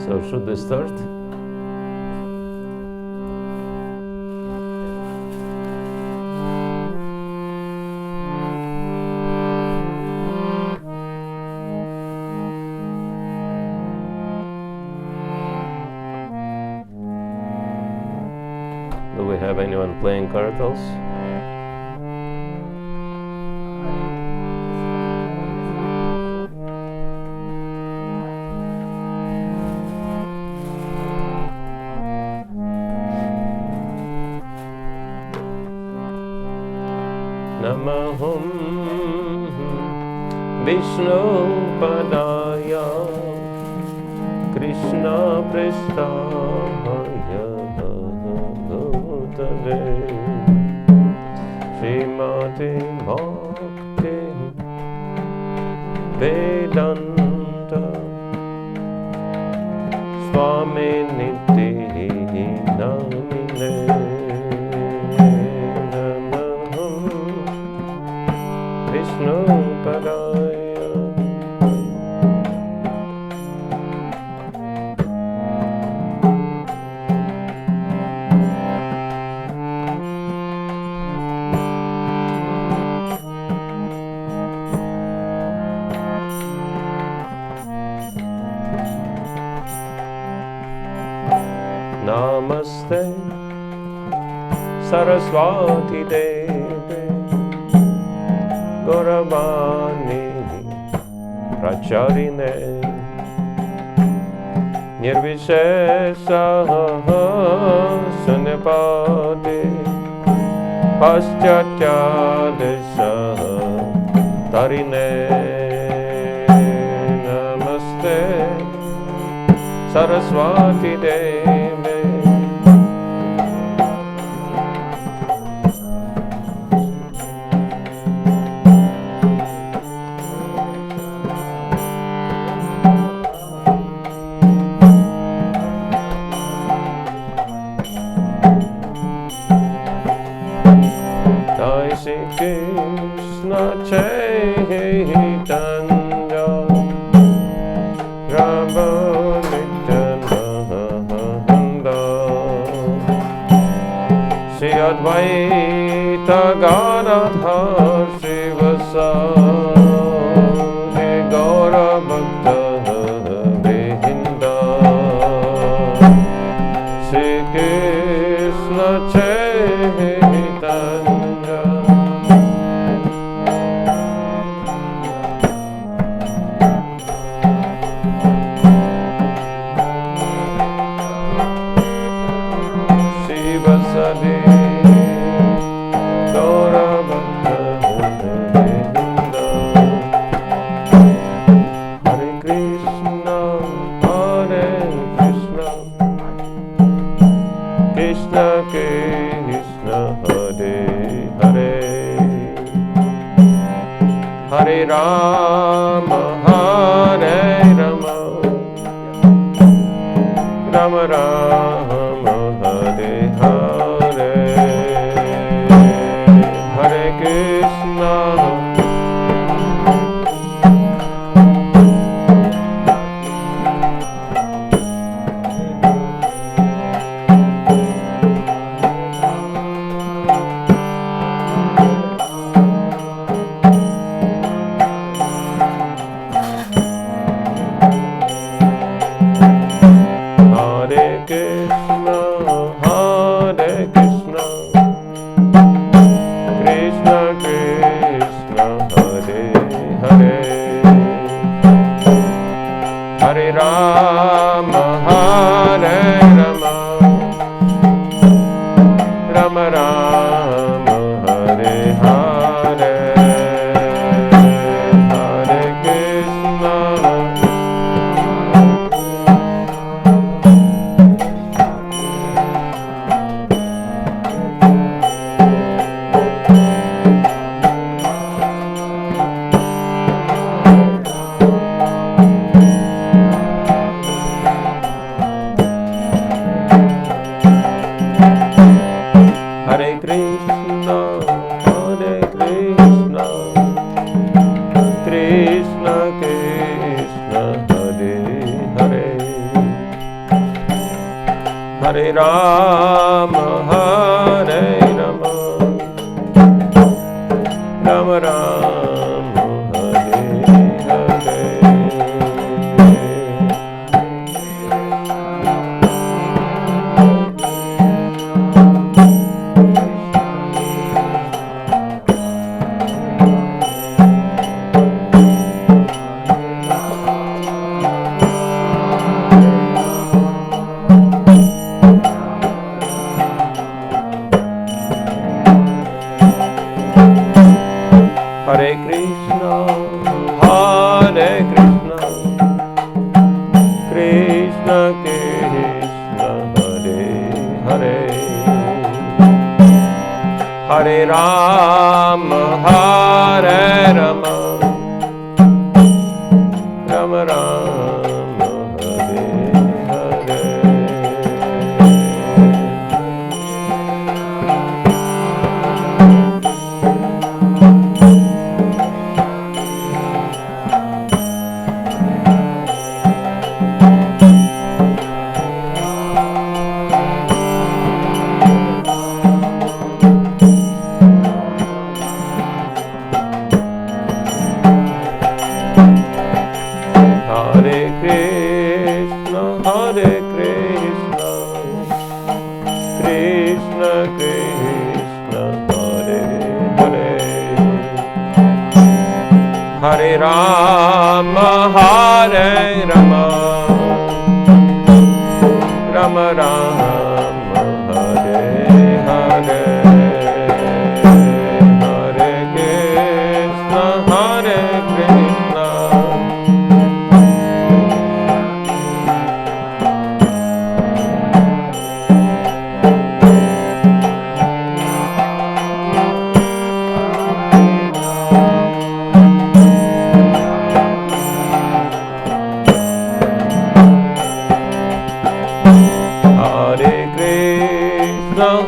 So should we start? Do we have anyone playing cartels? Namaham Vishnu Padaya Krishna Prestaya Bhutale Srimati Bhakti Vedanta Swami Niti Namine Vishnu Padaya Namaste Saraswati Devi Gauravani Pracharine Nirvishesha Sunipati Paschatya Desha Tarine Namaste Saraswati Devi Krishna Chaitanya Prabhu Nityananda Shri Advaita Gadadhar Shivasari Gaura Bhakta Vihinda Shri Krishna Chaitanya Hare Rama, Hare Rama, Rama Rama, Hare Hare, Hare Krishna, Hare Rama, Hare Hare Rama, Hare Rama, Rama Rama, Hare Hare. Hare Krishna, Krishna Krishna, Hare Hare, Hare Rama, Hare Rama, Rama Rama, Hare Hare. Krishna Krishna, Hare Hare, Hare Rama, Hare Rama, Rama Rama, Hare Hare, Hare Krishna, Hare Krishna,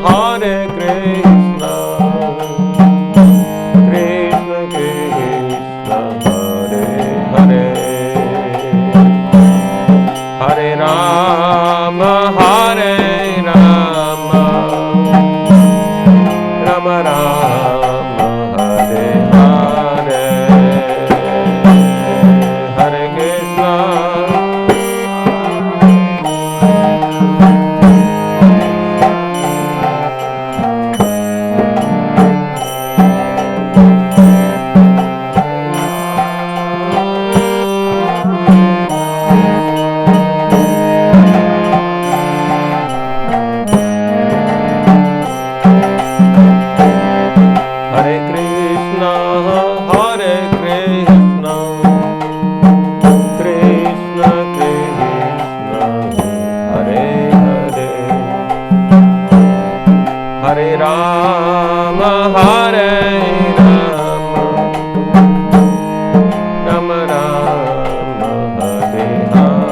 Hare Krishna, Krishna Krishna, Hare Hare, Hare Rama, Hare Rama, Rama Rama, Hare Hare, Hare Krishna. Hare Rama, Hare Rama, Rama Rama, Hare Hare.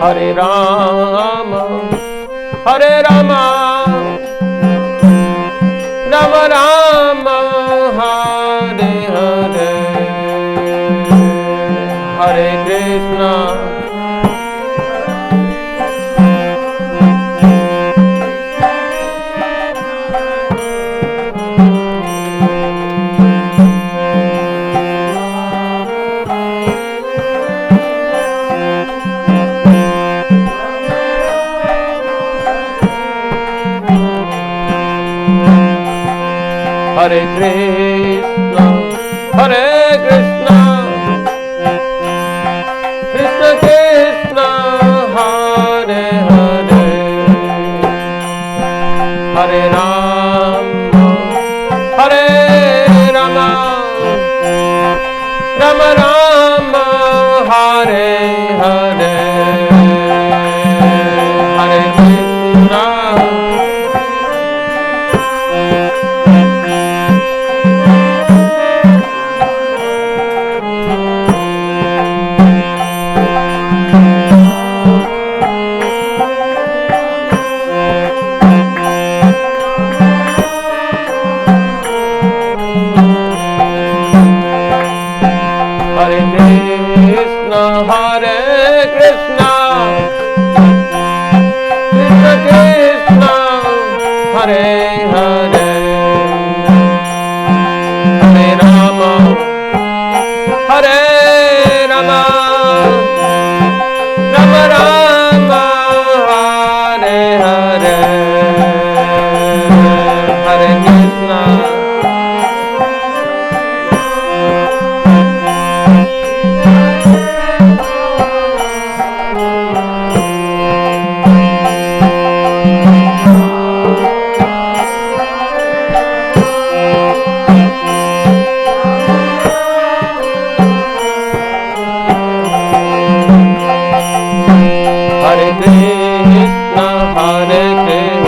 Hare Rama, Hare Rama, Rama Rama, Hare Hare, Hare Krishna, Hare Krishna, Hare Krishna, Krishna Krishna, Hare Hare, Hare Rama, Hare Rama, Rama Rama, Hare Hare, Hare Krishna, Hare Krishna, Krishna Krishna, Hare Hare, Hare Rama, Hare Rama, Rama Rama, Hare Hare, Hare Krishna, Hare Krishna, Hare Krishna,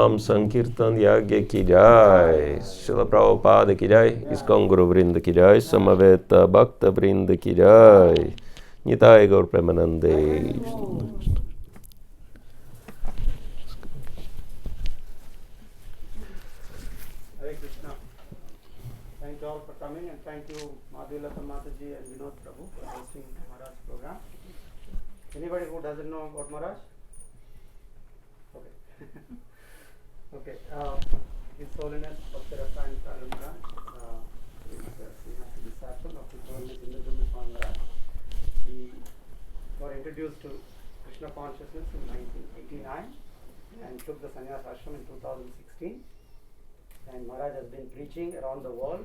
Nam Sankirtan Yagya ki jai, Srila Prabhupada ki jai, Iskon Guru Vrinda ki jai, Samaveta Bhakta Vrinda ki jai, Nitai Gaur Premanande. Hare Krishna. Thank you all for coming, and thank you Madhulata Mataji and Vinod Prabhu for hosting Maharaj program. Anybody who doesn't know about Maharaj? Okay. Okay. His Holiness Bhakti Rasayana Sagar Maharaj is the disciple of His Holiness Indra Swami Maharaj. He got introduced to Krishna consciousness in 1989 and took the sannyas ashram in 2016. And Maharaj has been preaching around the world.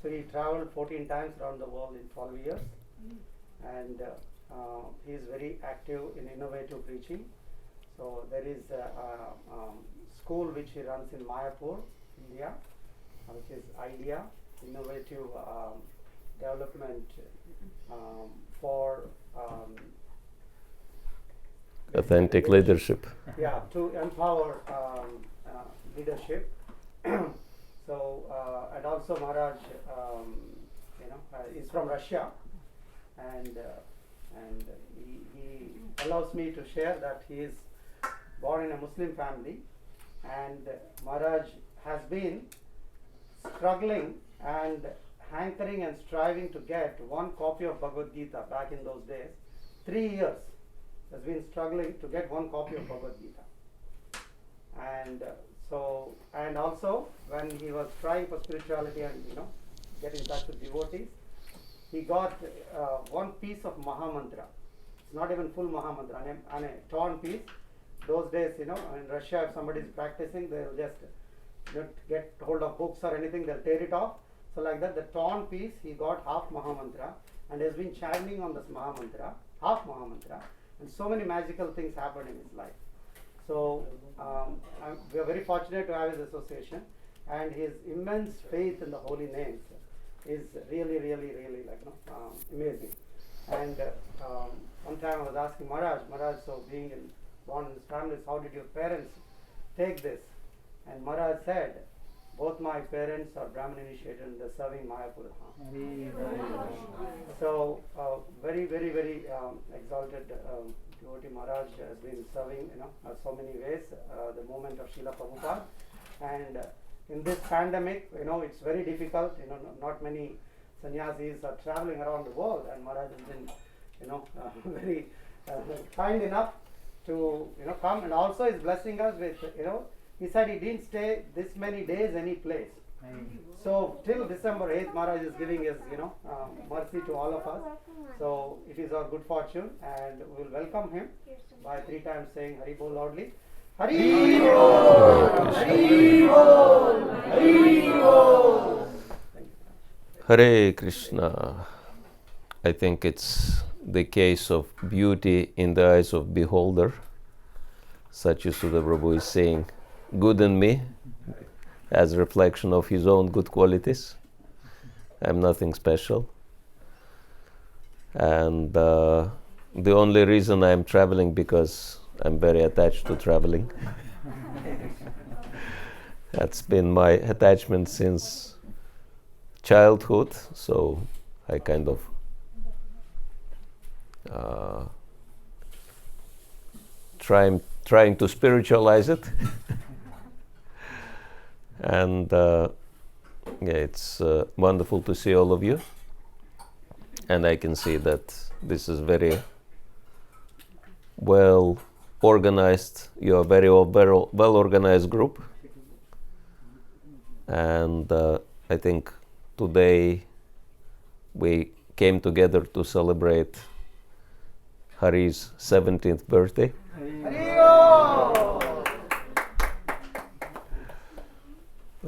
So he traveled 14 times around the world in 12 years. And he is very active in innovative preaching. So there is a school which he runs in Mayapur, India, which is IDEA, Innovative Development for Authentic leadership. Yeah, to empower leadership. So and also Maharaj, is from Russia, and he allows me to share that he is born in a Muslim family, and Maharaj has been struggling and hankering and striving to get one copy of Bhagavad Gita back in those days. 3 years has been struggling to get one copy of Bhagavad Gita, and and also when he was trying for spirituality and get in touch with devotees, he got one piece of Mahamantra. It's not even full Mahamantra, and a torn piece. Those days, in Russia, if somebody is practicing, they'll just get hold of books or anything, they'll tear it off. So like that, the torn piece, he got half Mahamantra and has been chanting on this Mahamantra, half Mahamantra, and so many magical things happened in his life. So we are very fortunate to have his association, and his immense faith in the holy names is really, really, really amazing. And one time I was asking Maharaj, so being born in this family, how did your parents take this? And Maharaj said, both my parents are Brahmin initiated and they're serving Mayapur. So very, very, very exalted devotee Maharaj has been serving so many ways the movement of Srila Prabhupada. And in this pandemic, it's very difficult. Not many sannyasis are traveling around the world, and Maharaj has been very kind enough to come, and also is blessing us with he said he didn't stay this many days any place. So till December 8th, Maharaj is giving his mercy to all of us. So it is our good fortune, and we will welcome him by 3 times saying Hari Bol loudly. Hari Bol, Hari Bol, Hari Bol. Hare Krishna. I think it's the case of beauty in the eyes of beholder. Satyasuda Prabhu is saying, good in me, as reflection of his own good qualities. I'm nothing special. And the only reason I'm traveling because I'm very attached to traveling. That's been my attachment since childhood, so I kind of trying to spiritualize it. And it's wonderful to see all of you, and I can see that this is very well organized. You are very well organized group, and I think today we came together to celebrate Hari's 17th birthday.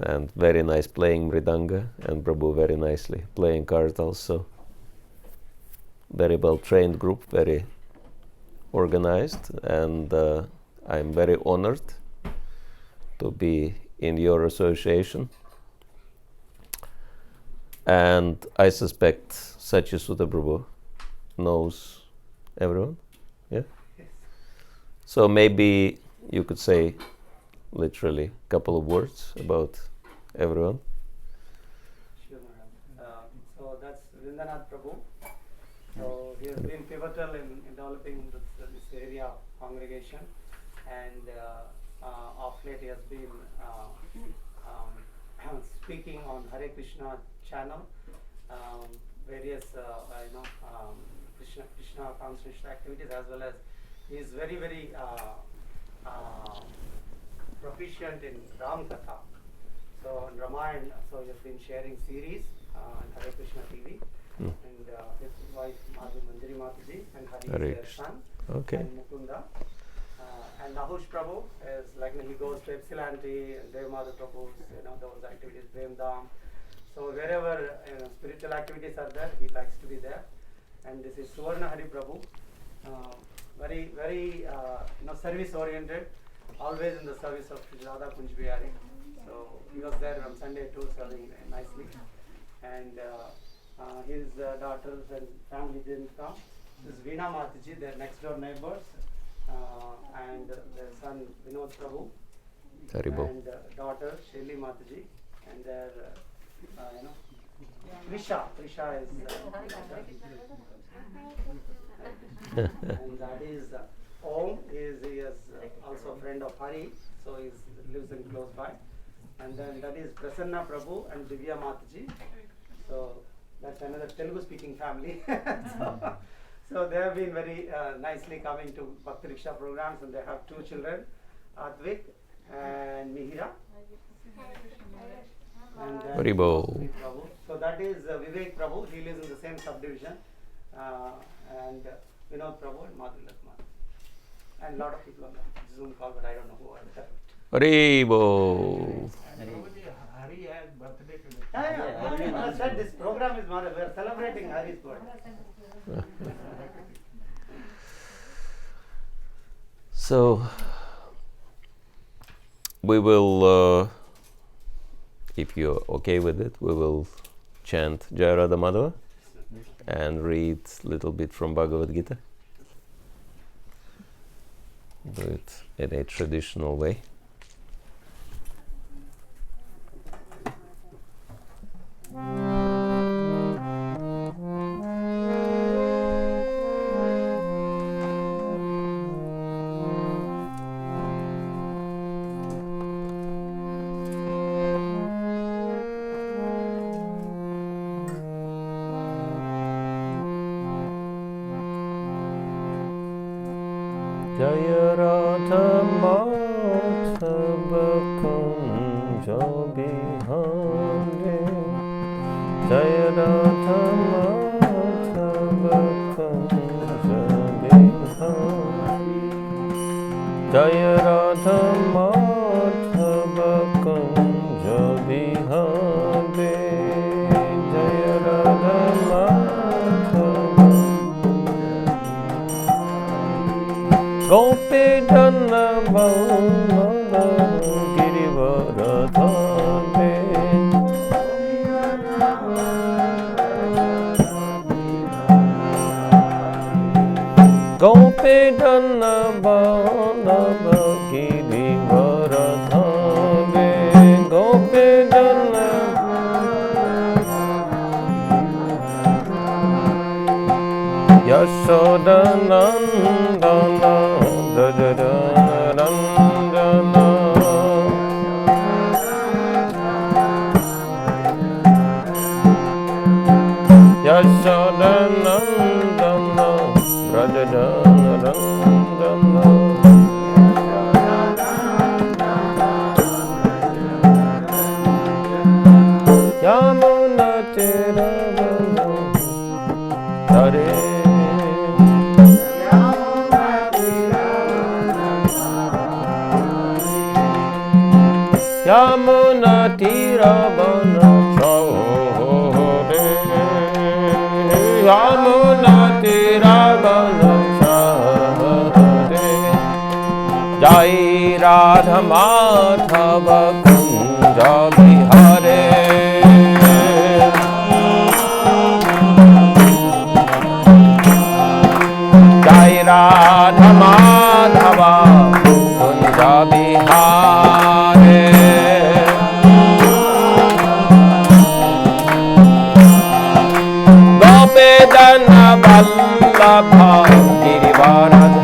And very nice playing mridanga, and Prabhu very nicely playing cards also. Very well trained group, very organized, and I'm very honored to be in your association. And I suspect Satyasuda Prabhu knows everyone. Yeah? Yes. So maybe you could say literally, couple of words about everyone. Sure, madam. So that's Vrindranath Prabhu. So he has been pivotal in developing this area of congregation, and of late he has been speaking on Hare Krishna channel, various Krishna concentration activities, as well as he is very proficient in Ram Katha. So in Ramayana, so he has been sharing series on Hare Krishna TV, and his wife Manjari Mataji and Hari is their son, and Mukunda. And Nahush Prabhu is like he goes to Ypsilanti and Devmada Prabhu, those activities, Prem Dham. So wherever spiritual activities are there, he likes to be there. And this is Suvarna Hari Prabhu, very service oriented, always in the service of Radha Kunj Bihari. So he was there on Sunday too, serving nicely. And his daughters and family didn't come. This is Veena Mataji, their next door neighbors, and their son Vinod Prabhu, and daughter Shelly Mataji, and their Trisha is and that is Om. He is also a friend of Hari, so he lives in close by. And then that is Prasanna Prabhu and Divya Mataji. So that's another Telugu speaking family. So they have been very nicely coming to Bhakti Riksha programs, and they have two children, Advik and Mihira. And then so that is Vivek Prabhu. He lives in the same subdivision, and Vinod Prabhu and Madhuri Lakman. And a lot of people on the Zoom call, but I don't know who are there. Haribo. Hari has birthday today. I said this program is we are celebrating Hari's birthday. So we will, if you're okay with it, we will chant Jai Radha Madhava and read a little bit from Bhagavad Gita. Do it in a traditional way. Jaya Radha Madhava Kunja Bihari, Jaya Radha Madhava Kunja Bihari, Jaya Radha Madhava Kunja Bihari, Jaya Radha Madhava Gopi Dhanna Bhavana Girivaradhane, Gopi Dhanna Bhavana Girivaradhane, Gopi Dhanna Yashoda Nandana Nandana Yashoda Nandana Rajadana Nandana Yamuna Tiravana Hare Yamuna Tiravana Chare, Yamuna Tiravana Chare, Jai Radha Madhava Kunja Bihari, Jai Radha Madhava Kunja Bihari. Vallabha Girivaradhare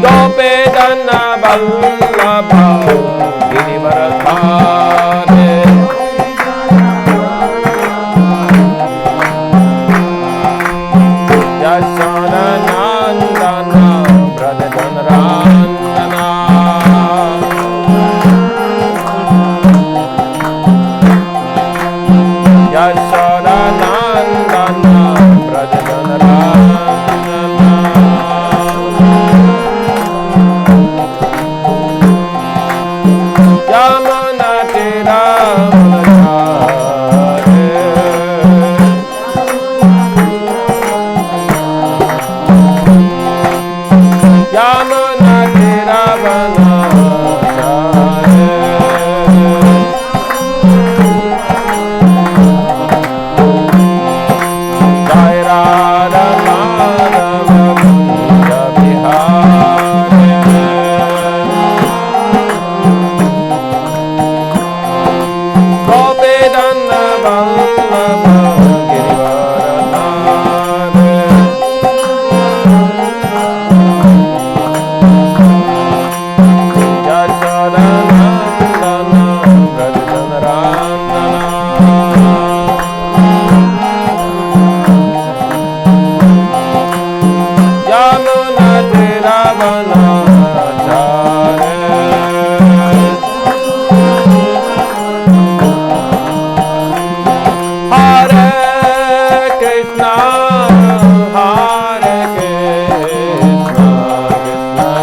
Gopedana Vallabha Girivaradhare Yashoda Nandana Bradajanrandana Yashoda Nandana Bradajanrandana Yamuna Tira Yamuna Tiravana Jai Radha Madhava Kunja Vihare Gopedana Vallabha Girivaradhare Yashoda Nandana Bradajanrandana Yamuna Tiravana Hare Krishna Hare Krishna Krishna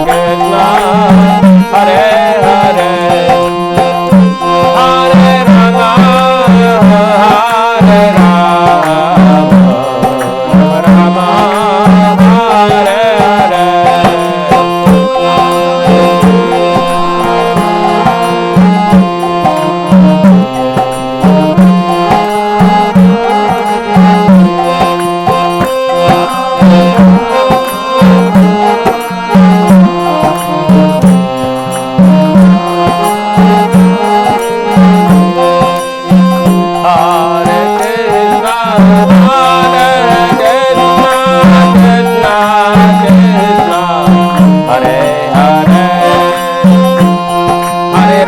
Krishna Hare Hare Hare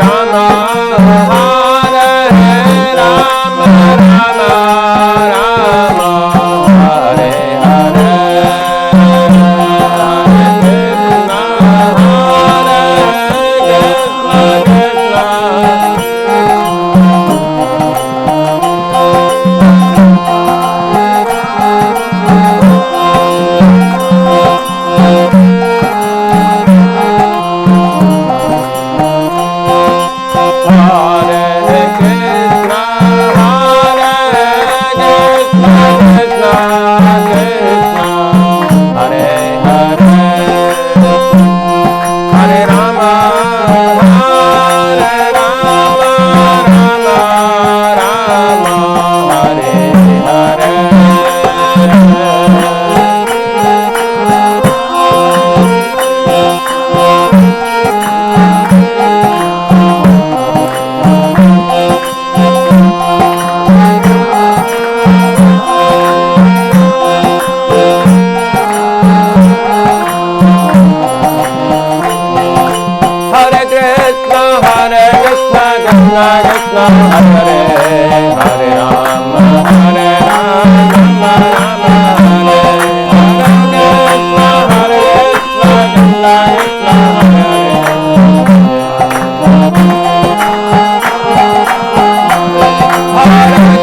Rama Hare Rama Rama Rama Hare Hare Hare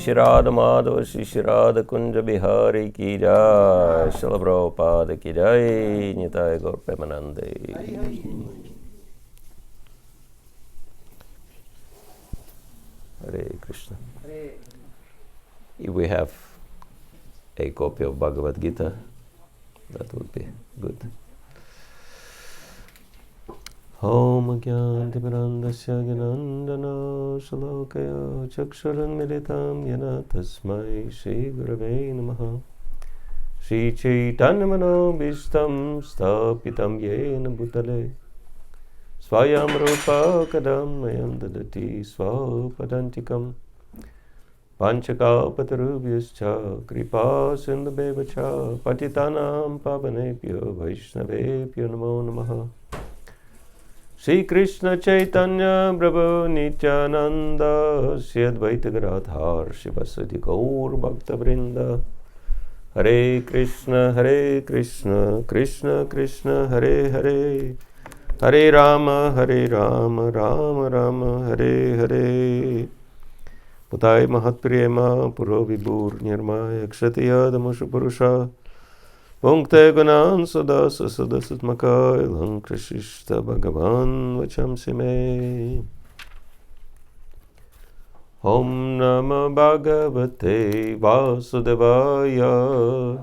Shri Radha Madhava Shri Radha Kunja Bihari Ki Jai, Srila Prabhupada Ki Jai, Nitai Gaur Premanande. Hare Krishna. If we have a copy of Bhagavad Gita, that would be good. Om Gyantimirandasya Gyanandana Shalokaya Chaksharan Militam Yana Tasmai Shri Gurave Namaha Shri Chaitanya Manobishtam Stapitam Yena Bhutale Swayam Rupa Kadam Mayandadati Swapadantikam Panchakapatarubhyascha Kripa Sindhubevacha Patitanam Pavanebhyo Vaishnavebhyo Namo Namaha Shri Krishna Chaitanya Prabhu Nityananda Shri Advaita Gadadhar Shivasati Gaur Bhakta Vrinda Hare Krishna Krishna Krishna Hare Hare Hare Rama Rama Rama Hare Hare Putai Mahatprema Puro Vibhur Nirmaya Kshatya Damashu Purusha Punkte Gunan Sadasa Sadasatmaka Ilang Krishishta Bhagavan Vachamsime Om Namo Bhagavate Vasudevaya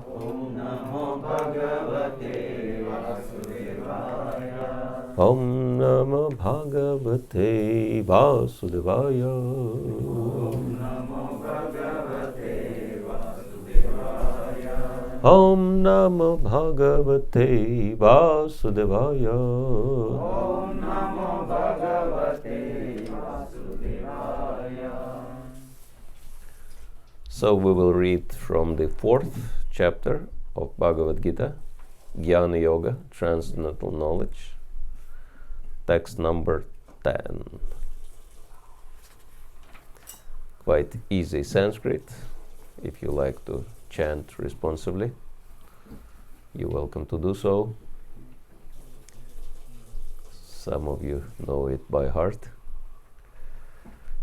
Om Namo Bhagavate Vasudevaya Om Namo Bhagavate Vasudevaya Om Namo Bhagavate Om Namo Bhagavate Vasudevaya Om Namo Bhagavate Vasudevaya. So we will read from the 4th chapter of Bhagavad Gita, Jnana Yoga, Transcendental Knowledge, text number 10. Quite easy Sanskrit. If you like to chant responsibly, you're welcome to do so. Some of you know it by heart.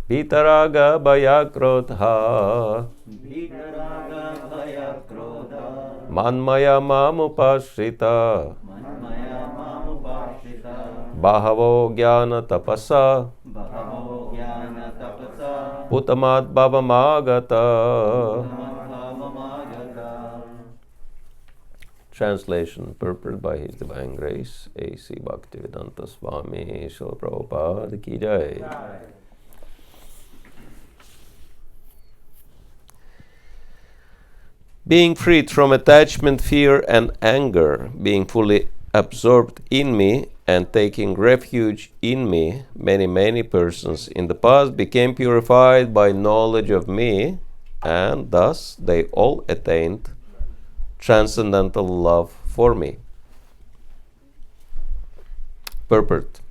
Vitaraga Bhayakrodha Vitaraga Bhayakrodha Manmaya Mamupashrita Manmaya Mamupashrita Bahavo Jnana Tapasa Bhavo Jnana Tapasa Putamad Bhavamagata Translation purported by His Divine Grace, A.C. Bhakti Swami, Srila Prabhupada Ki Jai. Being freed from attachment, fear, and anger, being fully absorbed in me, and taking refuge in me, many persons in the past became purified by knowledge of me, and thus they all attained transcendental love for me. Purport.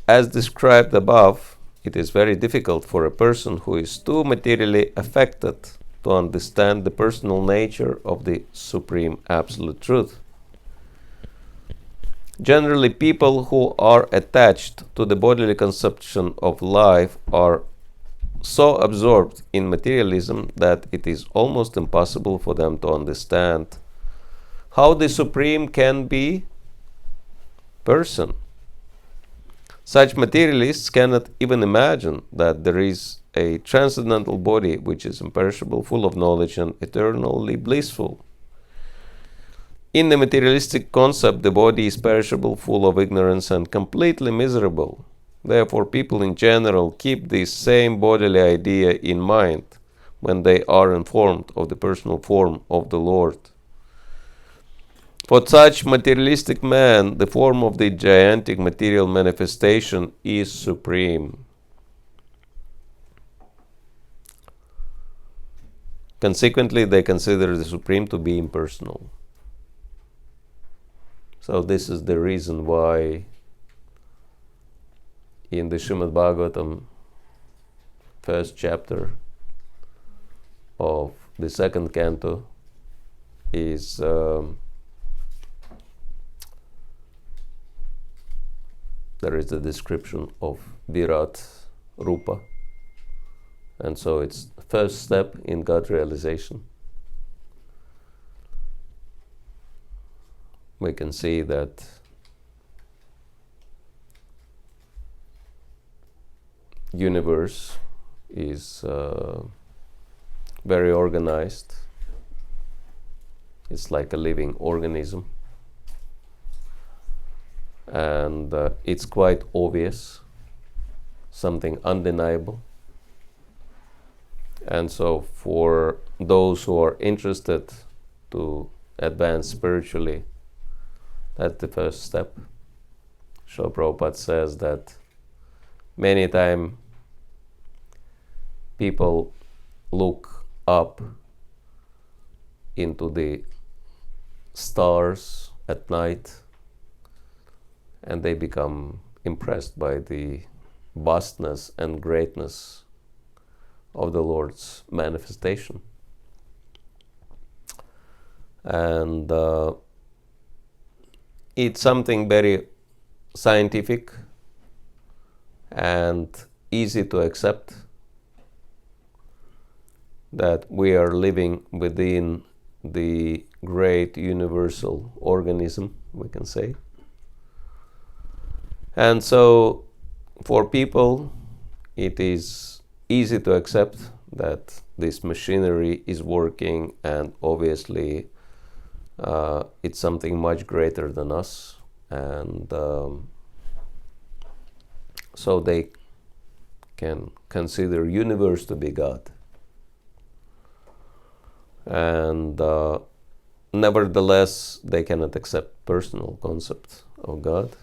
As described above, it is very difficult for a person who is too materially affected to understand the personal nature of the Supreme Absolute Truth. Generally, people who are attached to the bodily conception of life are so absorbed in materialism that it is almost impossible for them to understand how the Supreme can be person. Such materialists cannot even imagine that there is a transcendental body which is imperishable, full of knowledge, and eternally blissful. In the materialistic concept, the body is perishable, full of ignorance, and completely miserable. Therefore, people in general keep this same bodily idea in mind when they are informed of the personal form of the Lord. For such materialistic man, the form of the gigantic material manifestation is supreme. Consequently, they consider the Supreme to be impersonal. So this is the reason why in the Srimad Bhagavatam, first chapter of the second canto, is there is a description of Virat Rupa, and so it's the first step in God realization. We can see that universe is very organized. It's like a living organism, and it's quite obvious, something undeniable. And so for those who are interested to advance spiritually, that's the first step. Srila Prabhupada says that many times people look up into the stars at night and they become impressed by the vastness and greatness of the Lord's manifestation. And it's something very scientific and easy to accept, that we are living within the great universal organism, we can say. And so for people it is easy to accept that this machinery is working, and obviously it's something much greater than us, and so they can consider universe to be God. And nevertheless, they cannot accept personal concept of God.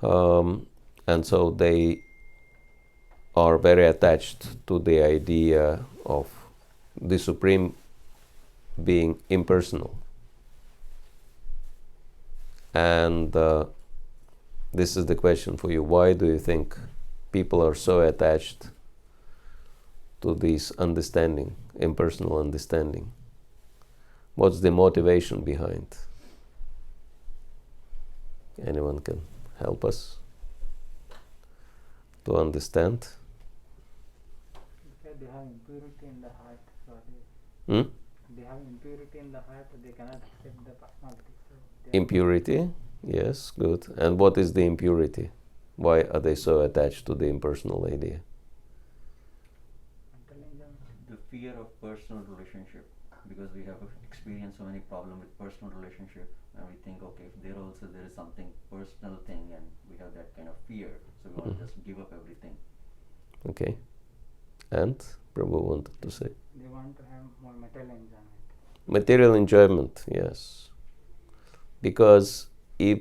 And so they are very attached to the idea of the Supreme being impersonal. And this is the question for you. Why do you think people are so attached to this understanding, impersonal understanding? What's the motivation behind? Anyone can help us to understand? They have impurity in the heart, so they have impurity in the heart, they cannot accept the personality. So impurity, yes, good. And what is the impurity? Why are they so attached to the impersonal idea? The fear of personal relationship. because we have experienced so many problems with personal relationship, and we think, okay, if there also there is something personal thing, and we have that kind of fear, so we want to just give up everything. Okay. And Prabhu wanted to say. They want to have more material enjoyment. Material enjoyment, yes. Because if,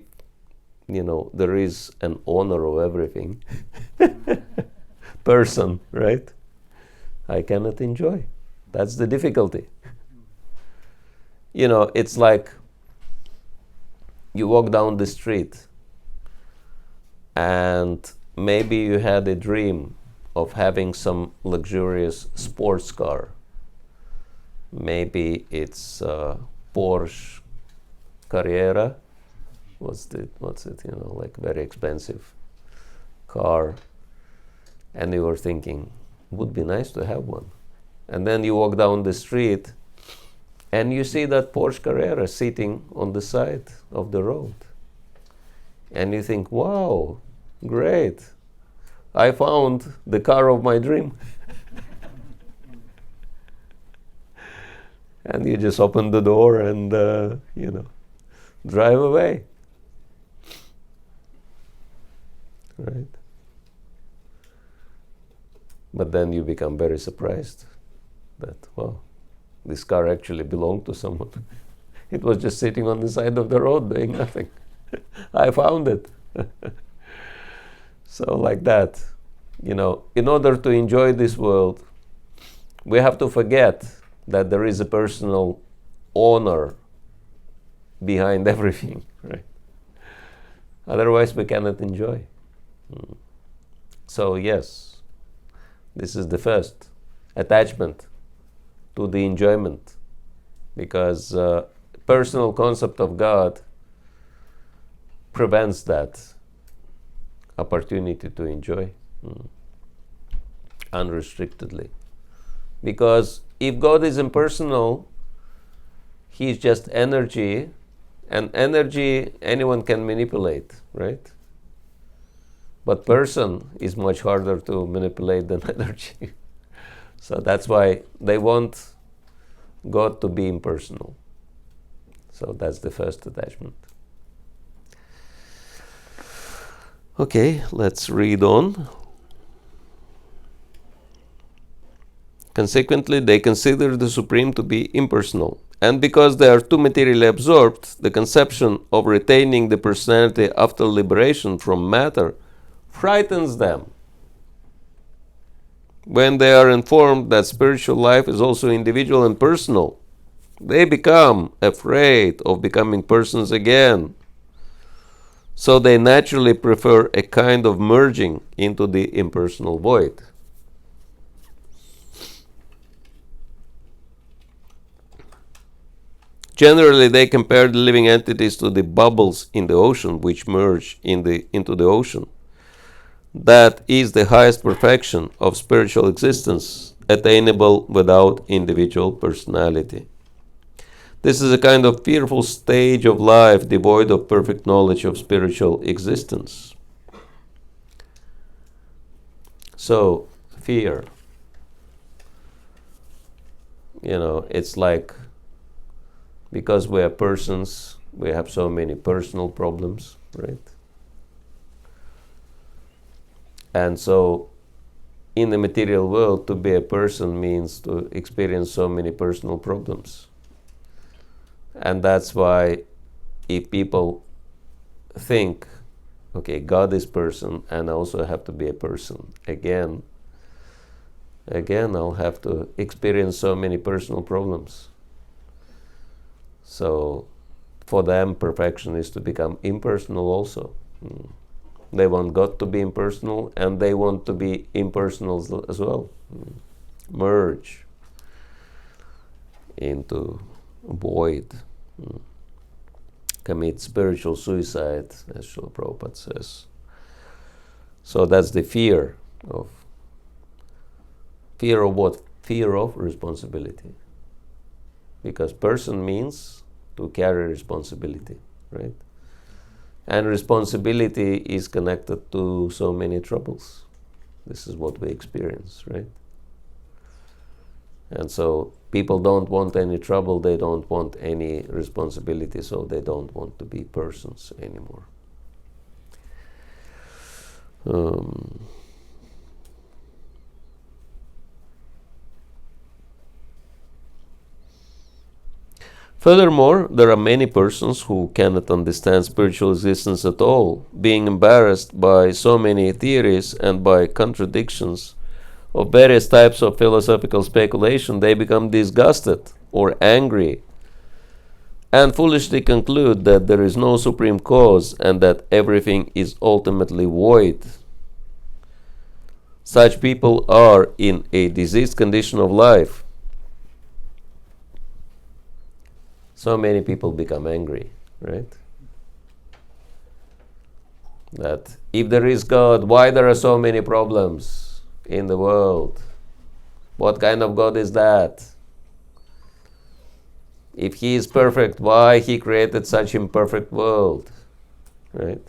there is an owner of everything, person, right? I cannot enjoy. That's the difficulty. It's like you walk down the street and maybe you had a dream of having some luxurious sports car. Maybe it's Porsche Carrera. What's it? Like very expensive car. And you were thinking, would be nice to have one. And then you walk down the street and you see that Porsche Carrera sitting on the side of the road. And you think, wow, great. I found the car of my dream. And you just open the door and, drive away. Right? But then you become very surprised that, wow, this car actually belonged to someone. It was just sitting on the side of the road doing nothing. I found it. So like that, in order to enjoy this world, we have to forget that there is a personal owner behind everything, right? Otherwise we cannot enjoy. So yes, this is the first attachment to the enjoyment, because personal concept of God prevents that opportunity to enjoy unrestrictedly. Because if God is impersonal, He is just energy, and energy anyone can manipulate, right? But person is much harder to manipulate than energy. So that's why they want God to be impersonal. So that's the first attachment. Okay, let's read on. Consequently, they consider the Supreme to be impersonal. And because they are too materially absorbed, the conception of retaining the personality after liberation from matter frightens them. When they are informed that spiritual life is also individual and personal, they become afraid of becoming persons again. So they naturally prefer a kind of merging into the impersonal void. Generally, they compare the living entities to the bubbles in the ocean which merge into the ocean. That is the highest perfection of spiritual existence, attainable without individual personality. This is a kind of fearful stage of life devoid of perfect knowledge of spiritual existence. So, fear. It's like, because we are persons, we have so many personal problems, right? And so, in the material world, to be a person means to experience so many personal problems. And that's why if people think, okay, God is person and I also have to be a person, again I'll have to experience so many personal problems. So for them, perfection is to become impersonal also. They want God to be impersonal and they want to be impersonal as well. Merge into void. Commit spiritual suicide, as Srila Prabhupada says. So that's the fear of what? Fear of responsibility. Because person means to carry responsibility, right? And responsibility is connected to so many troubles. This is what we experience, right? And so people don't want any trouble, they don't want any responsibility, so they don't want to be persons anymore. Furthermore, there are many persons who cannot understand spiritual existence at all, being embarrassed by so many theories and by contradictions of various types of philosophical speculation. They become disgusted or angry and foolishly conclude that there is no supreme cause and that everything is ultimately void. Such people are in a diseased condition of life. So many people become angry, right? That if there is God, why there are so many problems in the world? What kind of God is that? If He is perfect, why He created such imperfect world? Right?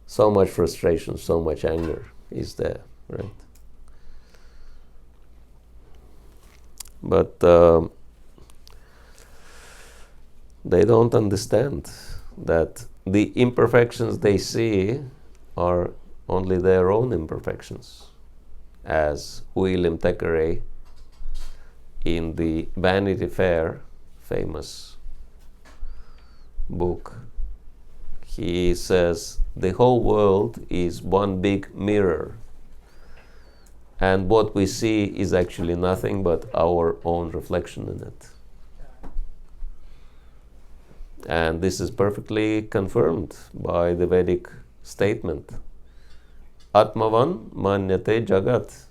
So much frustration, so much anger is there, right? But they don't understand that the imperfections they see are only their own imperfections. As William Thackeray in the Vanity Fair, famous book, he says the whole world is one big mirror, and what we see is actually nothing but our own reflection in it. And this is perfectly confirmed by the Vedic statement, Atmavan manyate jagat.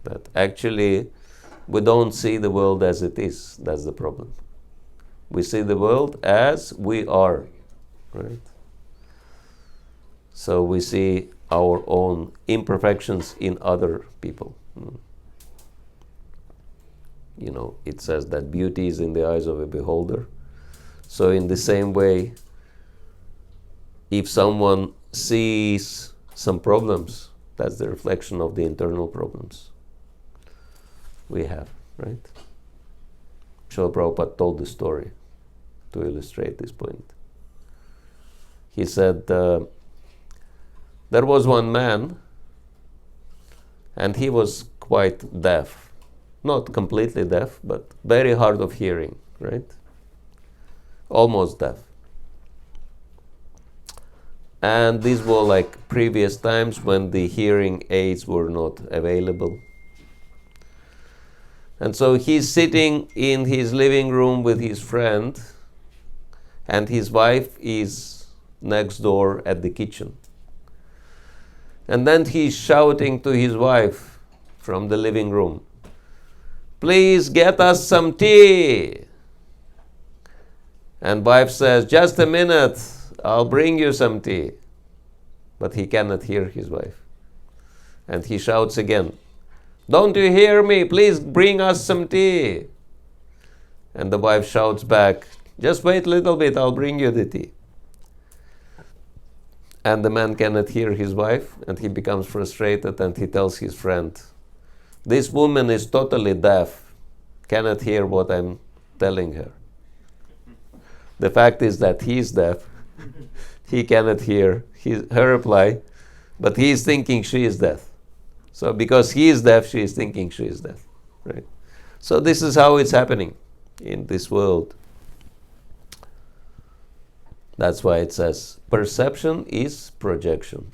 That actually we don't see the world as it is. That's the problem. We see the world as we are, right? So we see our own imperfections in other people. You know, it says that beauty is in the eyes of a beholder. So in the same way, if someone sees some problems, that's the reflection of the internal problems we have, right? Srila Prabhupada told this story to illustrate this point. He said, there was one man, and he was quite deaf. Not completely deaf, but very hard of hearing, right? Almost deaf. And these were like previous times when the hearing aids were not available. And so he's sitting in his living room with his friend, and his wife is next door at the kitchen. And then he's shouting to his wife from the living room, "Please get us some tea." And wife says, "Just a minute, I'll bring you some tea." But he cannot hear his wife. And he shouts again, "Don't you hear me? Please bring us some tea." And the wife shouts back, "Just wait a little bit, I'll bring you the tea." And the man cannot hear his wife, and he becomes frustrated, and he tells his friend, "This woman is totally deaf, cannot hear what I'm telling her." The fact is that he is deaf. He cannot hear her reply, but he is thinking she is deaf. So because he is deaf, she is thinking she is deaf, right? So this is how it's happening in this world. That's why it says perception is projection.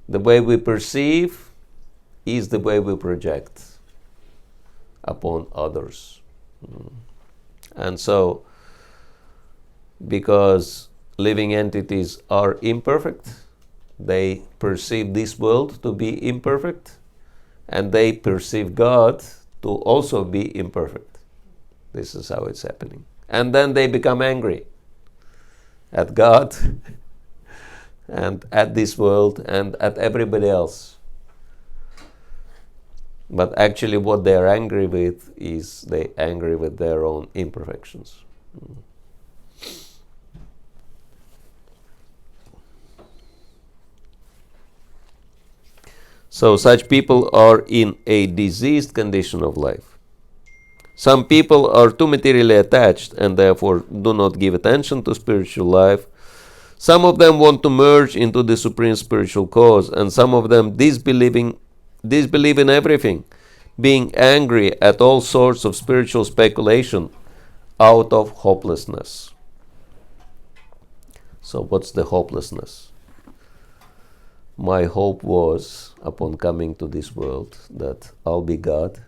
The way we perceive is the way we project upon others. And so, because living entities are imperfect, they perceive this world to be imperfect, and they perceive God to also be imperfect. This is how it's happening. And then they become angry at God and at this world and at everybody else. But actually what they are angry with is they angry with their own imperfections. So such people are in a diseased condition of life. Some people are too materially attached and therefore do not give attention to spiritual life. Some of them want to merge into the supreme spiritual cause, and some of them disbelieve in everything, being angry at all sorts of spiritual speculation out of hopelessness. So what's the hopelessness? My hope was, upon coming to this world, that I'll be God,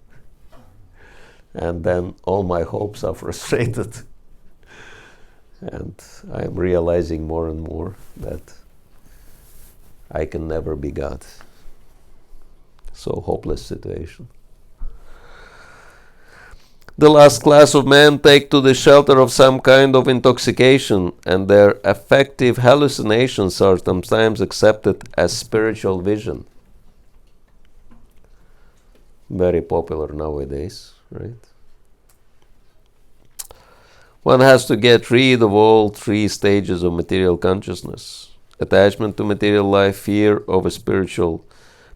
and then all my hopes are frustrated. And I am realizing more and more that I can never be God. So hopeless situation. The last class of men take to the shelter of some kind of intoxication, and their affective hallucinations are sometimes accepted as spiritual vision. Very popular nowadays, right? One has to get rid of all three stages of material consciousness: attachment to material life, fear of a spiritual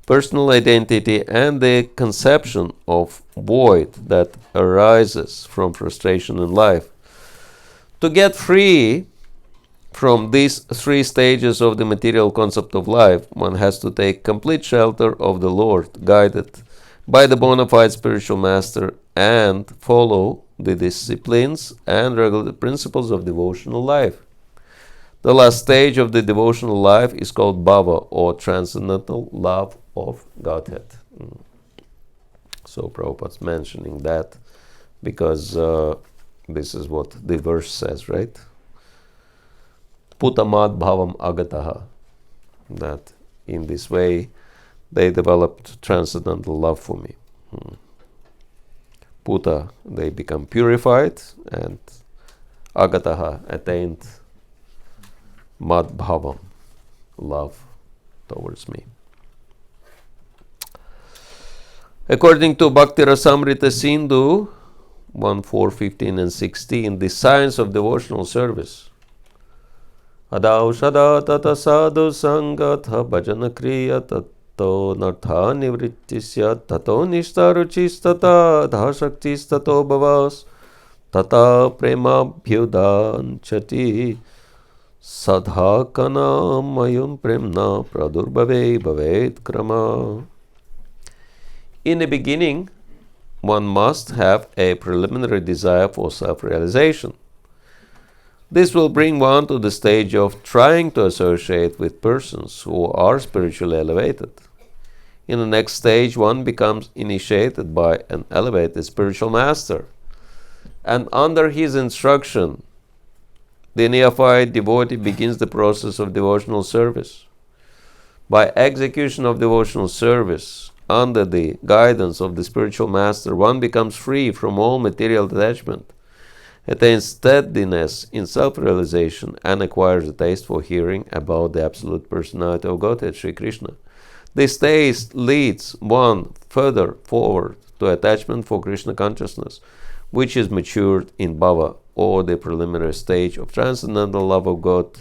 personal identity, and the conception of void that arises from frustration in life. To get free from these three stages of the material concept of life, one has to take complete shelter of the Lord, guided by the bona fide spiritual master, and follow the disciplines and regular principles of devotional life. The last stage of the devotional life is called bhava, or transcendental love of Godhead. So Prabhupada's mentioning that because this is what the verse says, right? Putamad bhavam agataha. That in this way they developed transcendental love for me. Puta, they become purified, and agataha, attained mad bhavam, love towards me. According to Bhakti Rasamrita Sindhu 1:4, 15 and 16, the science of devotional service. Adaushada tata sadhu sangatha bhajana kriya tato nartha nivrittisya tato nishtaruchis tata dhashaktis tato bhavas tata premabhyudanchati sadhakana mayum premna pradurbhave bhavet krama. In the beginning, one must have a preliminary desire for self-realization. This will bring one to the stage of trying to associate with persons who are spiritually elevated. In the next stage, one becomes initiated by an elevated spiritual master, and under his instruction, the neophyte devotee begins the process of devotional service. By execution of devotional service, under the guidance of the spiritual master, one becomes free from all material attachment, attains steadiness in self-realization, and acquires a taste for hearing about the absolute personality of Godhead, Sri Krishna. This taste leads one further forward to attachment for Krishna consciousness, which is matured in bhava, or the preliminary stage of transcendental love of God.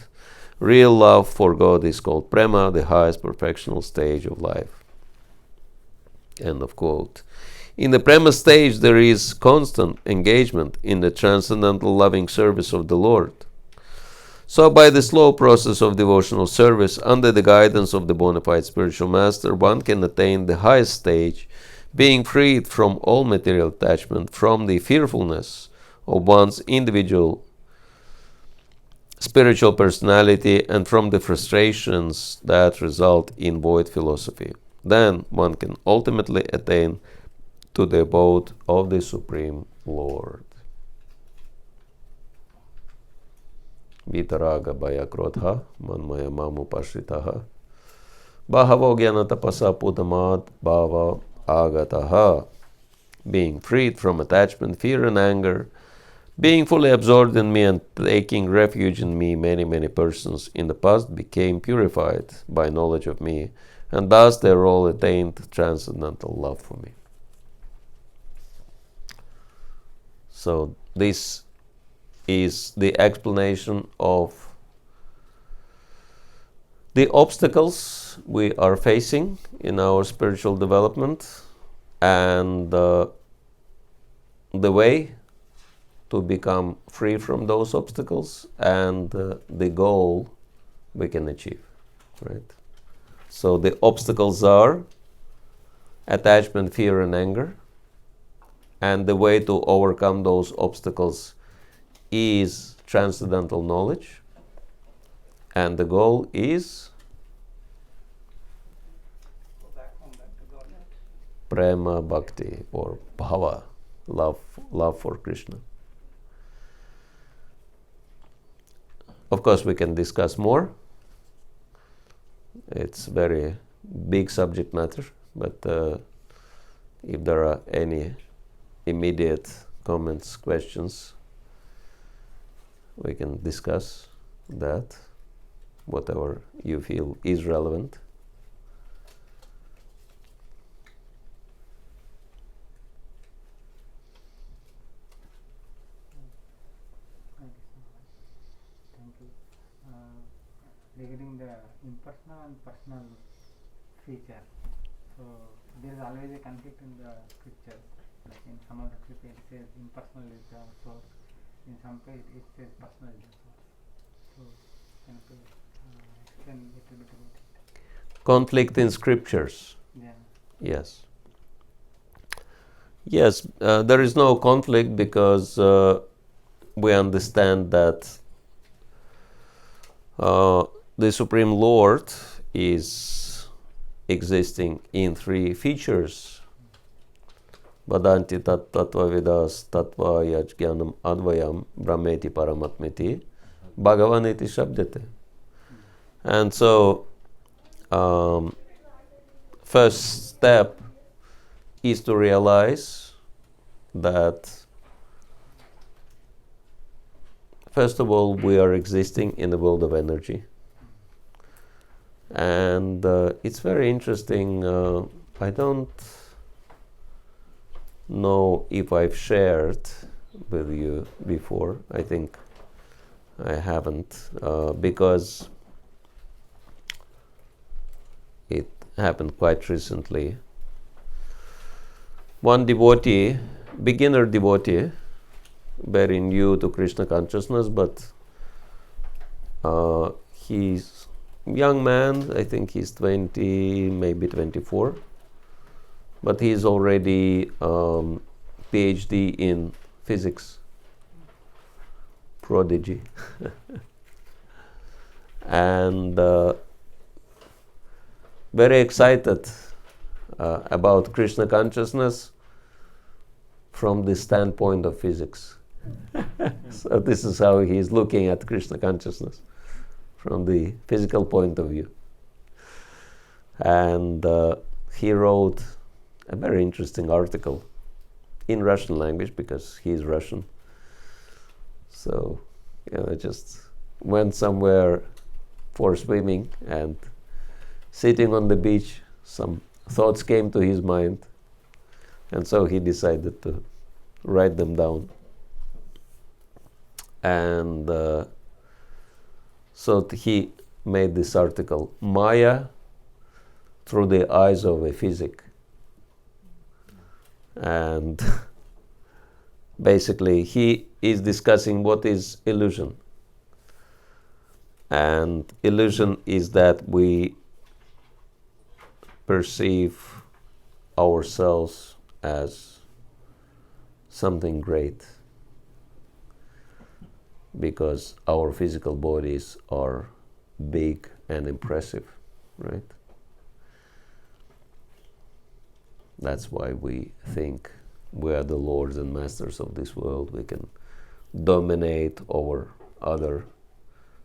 Real love for God is called prema, the highest perfectional stage of life. End of quote. In the prema stage, there is constant engagement in the transcendental loving service of the Lord. So by the slow process of devotional service, under the guidance of the bona fide spiritual master, one can attain the highest stage, being freed from all material attachment, from the fearfulness of one's individual spiritual personality, and from the frustrations that result in void philosophy. Then one can ultimately attain to the abode of the Supreme Lord. Vitaraga bhaya krodha manmaya mamupashritaha bahavo jnana tapasa putamad bhava agataha. Being freed from attachment, fear and anger, being fully absorbed in me and taking refuge in me, many persons in the past became purified by knowledge of me, and thus they all attained transcendental love for me. So this is the explanation of the obstacles we are facing in our spiritual development, and the way to become free from those obstacles, and the goal we can achieve, right? So the obstacles are attachment, fear, and anger, and the way to overcome those obstacles is transcendental knowledge, and the goal is Go back home, back to Godhead. prema bhakti, or bhava, love for Krishna. Of course, we can discuss more. It's very big subject matter, but if there are any immediate comments, questions, we can discuss that, whatever you feel is relevant. Thank you. Regarding the impersonal and personal feature, so there is always a conflict in the scriptures. Like in some of the scriptures it says impersonal is the source, in some place it says personal is the source. So can you explain a little bit about it? Conflict in scriptures. Yeah. Yes. Yes, there is no conflict because we understand that the Supreme Lord is existing in three features. Vadanti tat tattva vidas tattva yajnanam advayam brahmeti paramatmiti bhagavaniti shabdete. And so first step is to realize that first of all we are existing in the world of energy, and it's very interesting. I don't know if I've shared with you before. I think I haven't, because it happened quite recently. One devotee, beginner devotee, very new to Krishna consciousness, but he's young man, I think he's 20, maybe 24, but he's already PhD in physics, prodigy. And very excited about Krishna consciousness from the standpoint of physics. So this is how he is looking at Krishna consciousness, from the physical point of view. And he wrote a very interesting article in Russian language, because he is Russian. So, just went somewhere for swimming, and sitting on the beach, some thoughts came to his mind, and so he decided to write them down. And so he made this article, Maya through the eyes of a physic. And basically he is discussing what is illusion. And illusion is that we perceive ourselves as something great, because our physical bodies are big and impressive, right? That's why we think we are the lords and masters of this world. We can dominate over other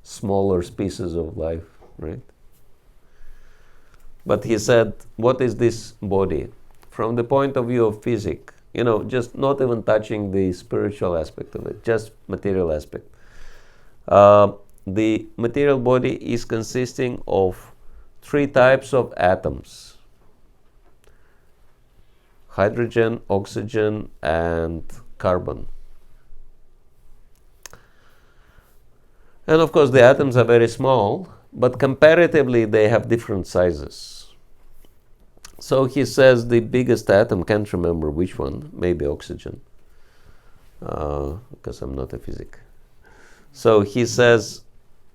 smaller species of life, right? But he said, what is this body? From the point of view of physics, just not even touching the spiritual aspect of it, just material aspect. The material body is consisting of three types of atoms: hydrogen, oxygen, and carbon. And of course the atoms are very small, but comparatively they have different sizes. So he says the biggest atom, can't remember which one, maybe oxygen, because I'm not a physicist. So he says,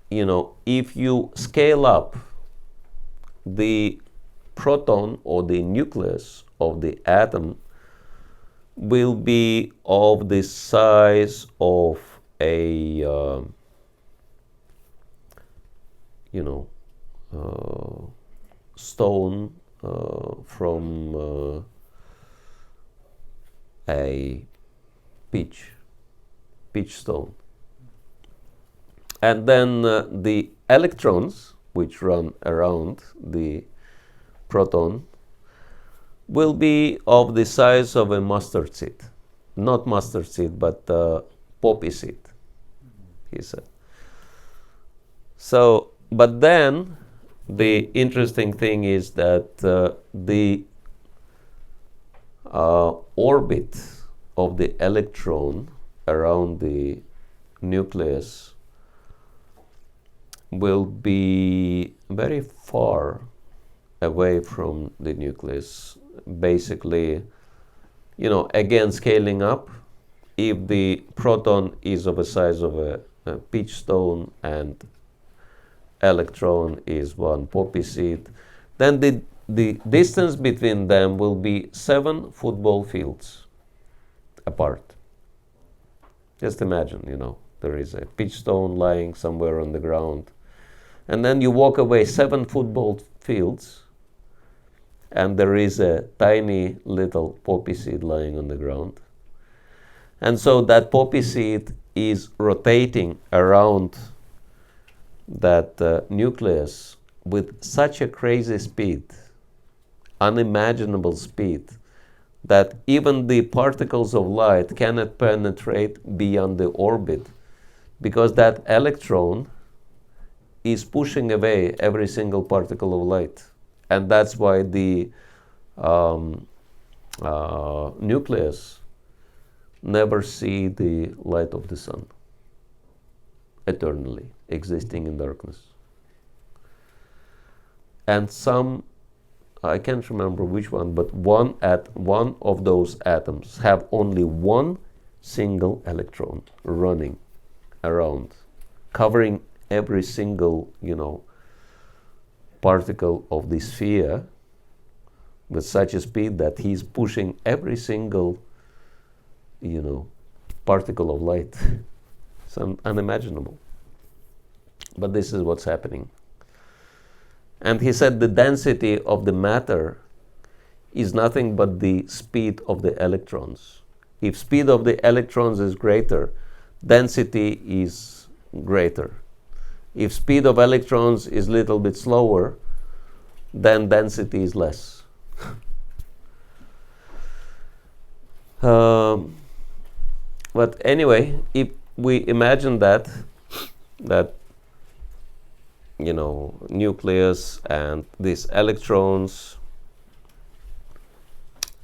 if you scale up the proton or the nucleus of the atom will be of the size of a stone from a peach stone. And then the electrons which run around the proton will be of the size of a mustard seed. Not mustard seed, but poppy seed, he said. So, but then the interesting thing is that the orbit of the electron around the nucleus will be very far away from the nucleus. Basically, again scaling up, if the proton is of a size of a peach stone and electron is one poppy seed, then the distance between them will be 7 football fields apart. Just imagine, there is a peach stone lying somewhere on the ground, and then you walk away 7 football fields, and there is a tiny little poppy seed lying on the ground. And so that poppy seed is rotating around that nucleus with such a crazy speed, unimaginable speed, that even the particles of light cannot penetrate beyond the orbit, because that electron is pushing away every single particle of light. And that's why the nucleus never see the light of the sun, eternally existing in darkness. And some, I can't remember which one, but one of those atoms have only one single electron running around, covering every single, particle of the sphere with such a speed that he's pushing every single, particle of light. It's unimaginable. But this is what's happening. And he said the density of the matter is nothing but the speed of the electrons. If speed of the electrons is greater, density is greater. If speed of electrons is a little bit slower, then density is less. But anyway, if we imagine that nucleus and these electrons,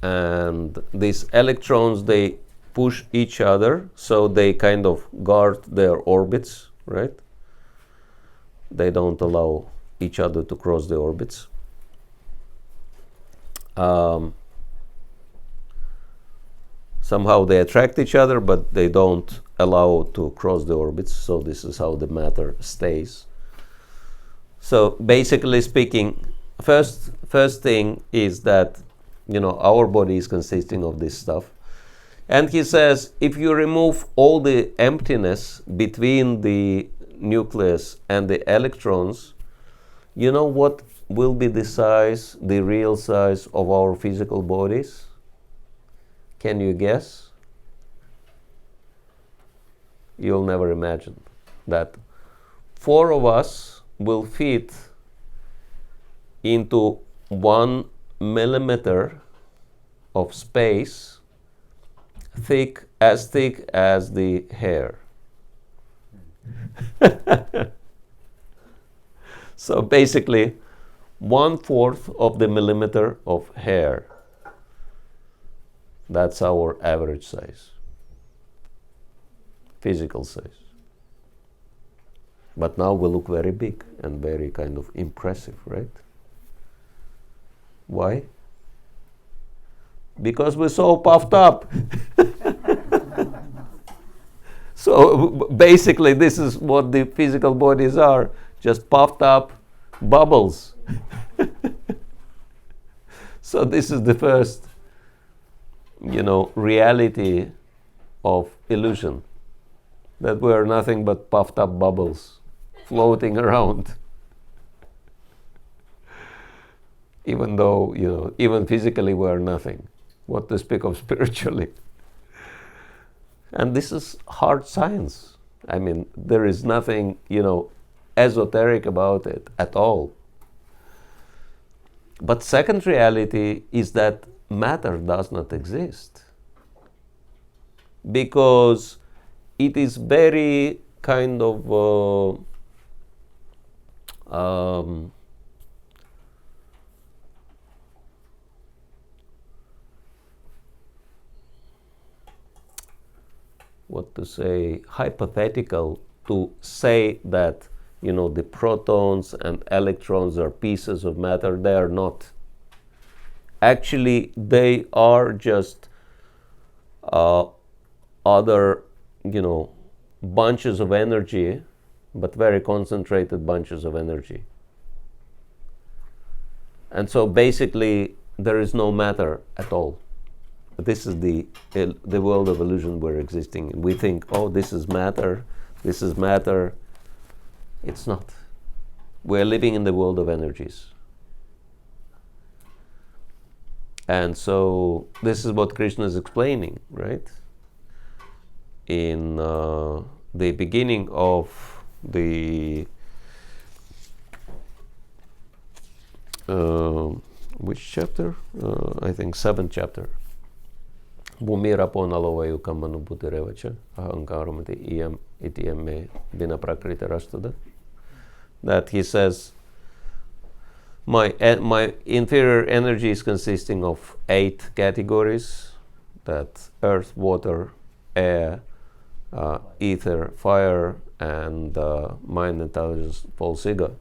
and these electrons, they push each other, so they kind of guard their orbits, right? They don't allow each other to cross the orbits. Somehow they attract each other, but they don't allow to cross the orbits, so this is how the matter stays. So basically speaking, first thing is that our body is consisting of this stuff. And he says, if you remove all the emptiness between the nucleus and the electrons, you know what will be the real size of our physical bodies? Can you guess? You'll never imagine that 4 of us will fit into 1 millimeter of space, thick as the hair. So basically 1/4 of the millimeter of hair. That's our average size, physical size. But now we look very big. and very kind of impressive, right? Why? Because we're so puffed up. So basically this is what the physical bodies are, just puffed up bubbles. So this is the first, reality of illusion, that we are nothing but puffed up bubbles floating around. Even though, even physically we are nothing. What to speak of spiritually? And this is hard science. I mean, there is nothing, esoteric about it at all. But second reality is that matter does not exist. Because it is very kind of what to say, hypothetical to say that, the protons and electrons are pieces of matter. They are not. Actually, they are just other, bunches of energy, but very concentrated bunches of energy. And so basically, there is no matter at all. This is the world of illusion we're existing in. We think, oh, this is matter. It's not. We're living in the world of energies. And so this is what Krishna is explaining, right? In the beginning of the which chapter? I think 7th chapter. Bhumirapo nalovayukam manubhutirevacha ahankaram iti me vina prakriti rastada. That he says, my inferior energy is consisting of 8 categories, that earth, water, air, ether, fire, and mind, intelligence, false ego.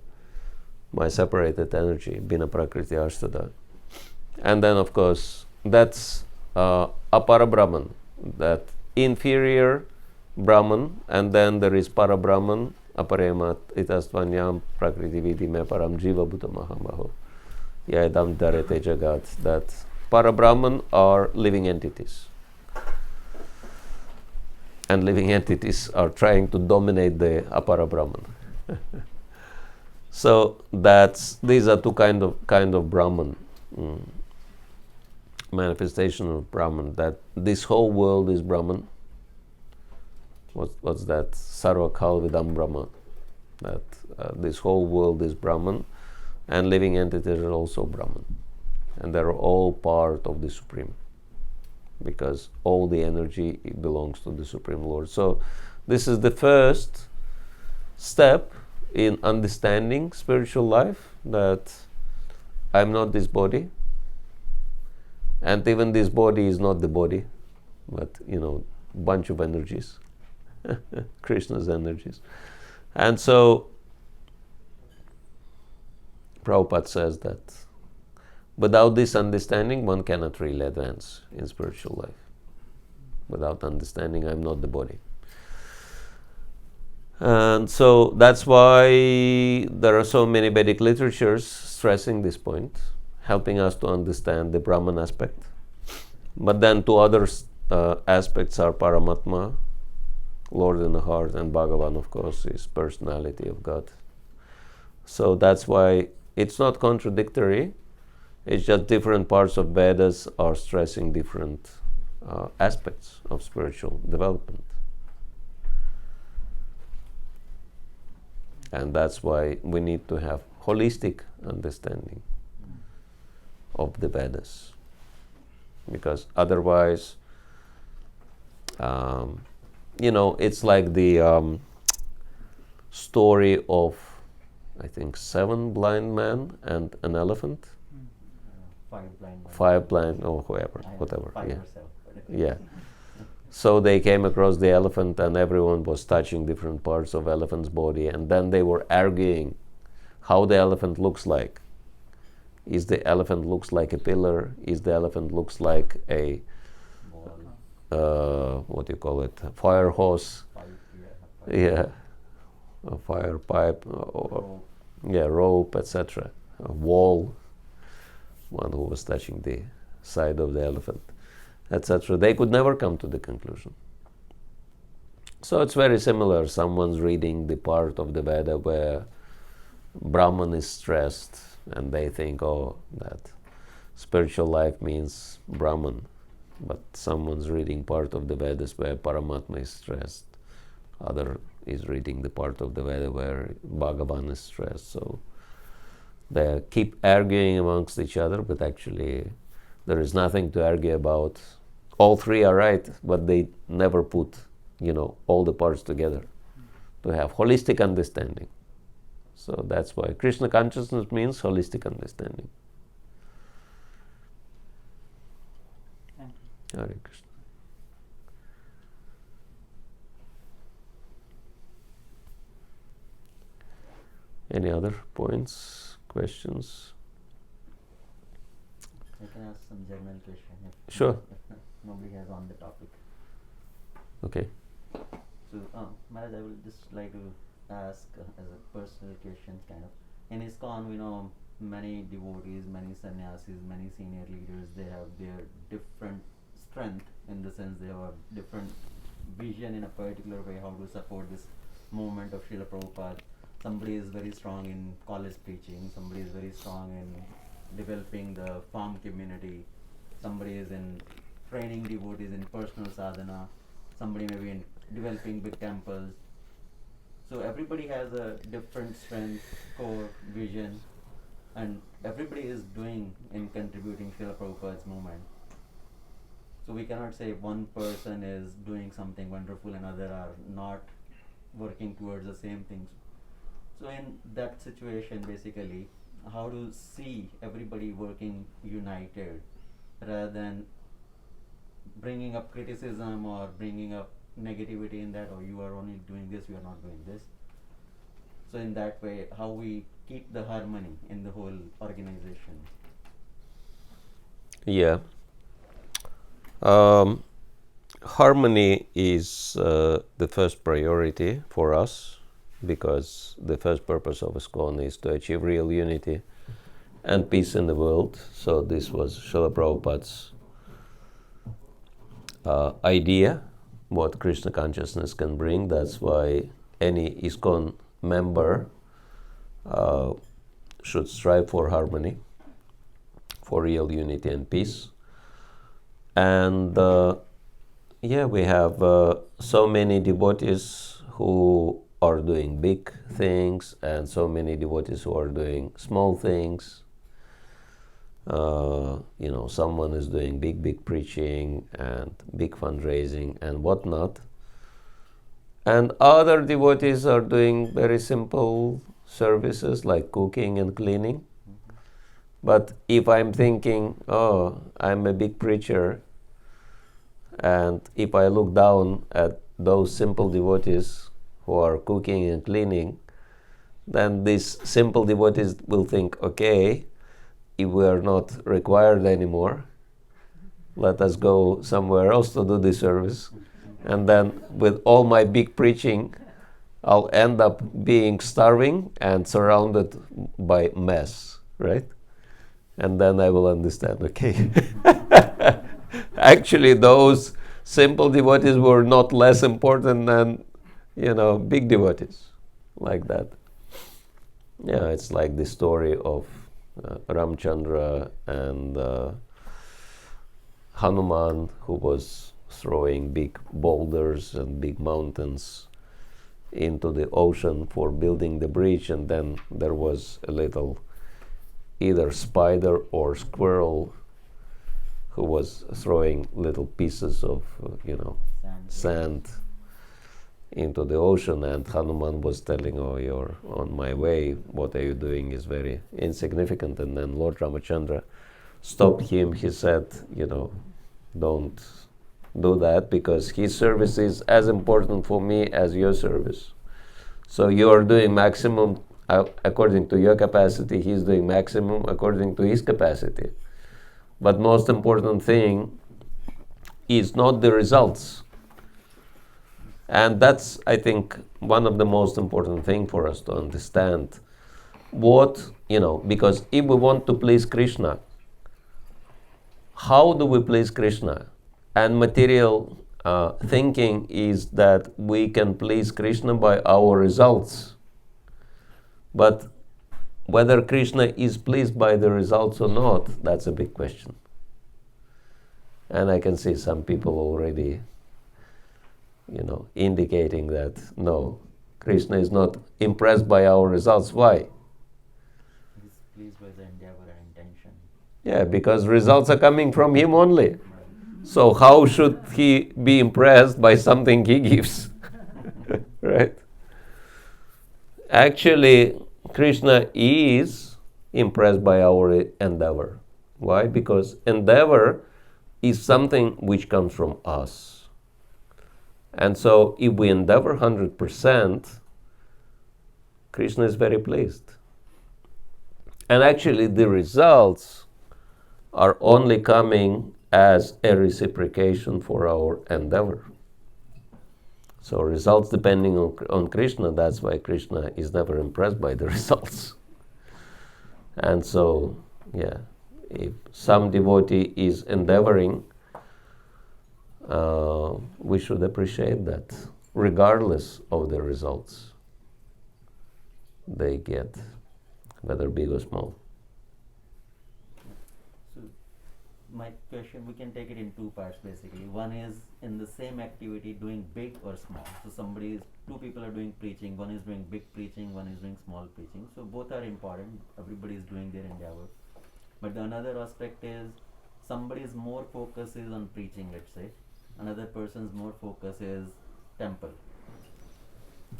My separated energy, Bina Prakriti Ashtada. And then, of course, that's Apara Brahman, that inferior Brahman, and then there is Para Brahman, Aparemat Itastvanyam Prakriti Vidi Me Param Jiva Bhuta Mahamaho Yaedam Darete Jagat. That Para Brahman are living entities. And living entities are trying to dominate the Apara Brahman. So these are two kind of Brahman, manifestation of Brahman. That this whole world is Brahman. What's that? Sarva Kal Vidam Brahma. That this whole world is Brahman, and living entities are also Brahman, and they're all part of the Supreme, because all the energy belongs to the Supreme Lord. So this is the first step in understanding spiritual life, that I'm not this body, and even this body is not the body, but bunch of energies, Krishna's energies. And so Prabhupada says that without this understanding, one cannot really advance in spiritual life. Without understanding, I'm not the body. And so that's why there are so many Vedic literatures stressing this point, helping us to understand the Brahman aspect. But then two other aspects are Paramatma, Lord in the heart, and Bhagavan, of course, is personality of God. So that's why it's not contradictory. It's just different parts of Vedas are stressing different aspects of spiritual development. And that's why we need to have holistic understanding of the Vedas. Because otherwise, it's like the story of, I think, 7 blind men and an elephant. 5 blind, or whatever. Yeah. So they came across the elephant, and everyone was touching different parts of elephant's body, and then they were arguing how the elephant looks like. Is the elephant looks like a pillar? Is the elephant looks like a what do you call it? A fire hose? Yeah, a fire pipe, or rope, etc. A wall. One who was touching the side of the elephant, etc. They could never come to the conclusion. So it's very similar. Someone's reading the part of the Veda where Brahman is stressed, and they think, oh, that spiritual life means Brahman. But someone's reading part of the Vedas where Paramatma is stressed. Other is reading the part of the Veda where Bhagavan is stressed. So they keep arguing amongst each other, but actually there is nothing to argue about. All three are right, but they never put, all the parts together to have holistic understanding. So that's why Krishna consciousness means holistic understanding. Hare Krishna. Any other points, questions? I can ask some general question if, Sure. if nobody has on the topic. Okay. So, Maharaj, I would just like to ask as a personal question, kind of. In ISKCON, we know many devotees, many sannyasis, many senior leaders, they have their different strength, in the sense they have different vision in a particular way how to support this movement of Srila Prabhupada. Somebody is very strong in college preaching, somebody is very strong in developing the farm community, somebody is in training devotees in personal sadhana, somebody maybe in developing big temples. So everybody has a different strength, core, vision, and everybody is doing in contributing Srila Prabhupada's movement. So we cannot say one person is doing something wonderful and other are not working towards the same things. So in that situation, basically, how to see everybody working united rather than bringing up criticism or bringing up negativity in that, or you are only doing this, we are not doing this. So in that way, how we keep the harmony in the whole organization. Yeah. Harmony is the first priority for us, because the first purpose of ISKCON is to achieve real unity and peace in the world. So this was Srila Prabhupada's idea, what Krishna consciousness can bring. That's why any ISKCON member should strive for harmony, for real unity and peace. And we have so many devotees who are doing big things, and so many devotees who are doing small things. Someone is doing big preaching and big fundraising and whatnot. And other devotees are doing very simple services like cooking and cleaning. But if I'm thinking, I'm a big preacher, and if I look down at those simple devotees who are cooking and cleaning, then these simple devotees will think, okay, if we are not required anymore, let us go somewhere else to do this service. And then with all my big preaching, I'll end up being starving and surrounded by mess, right? And then I will understand, okay. Actually, those simple devotees were not less important than, big devotees, like that. Yeah, it's like the story of Ramchandra and Hanuman, who was throwing big boulders and big mountains into the ocean for building the bridge, and then there was a little either spider or squirrel who was throwing little pieces of sand into the ocean, and Hanuman was telling, oh, you're on my way, what are you doing is very insignificant. And then Lord Ramachandra stopped him. He said, don't do that, because his service is as important for me as your service. So you are doing maximum according to your capacity, he's doing maximum according to his capacity. But most important thing is not the results. And that's, I think, one of the most important thing for us to understand. Because if we want to please Krishna, how do we please Krishna? And material thinking is that we can please Krishna by our results. But whether Krishna is pleased by the results or not, that's a big question. And I can see some people already, indicating that, no, Krishna is not impressed by our results. Why? He's pleased by the endeavor and intention. Yeah, because results are coming from him only. So how should he be impressed by something he gives? Right? Actually, Krishna is impressed by our endeavor. Why? Because endeavor is something which comes from us. And so if we endeavor 100%, Krishna is very pleased. And actually the results are only coming as a reciprocation for our endeavor. So results depending on Krishna, that's why Krishna is never impressed by the results. And so, if some devotee is endeavoring, we should appreciate that, regardless of the results they get, whether big or small. So, my question, we can take it in two parts basically. One is in the same activity doing big or small. So two people are doing preaching, one is doing big preaching, one is doing small preaching. So both are important, everybody is doing their endeavor. But the another aspect is somebody's more focus is on preaching, let's say. Another person's more focus is temple.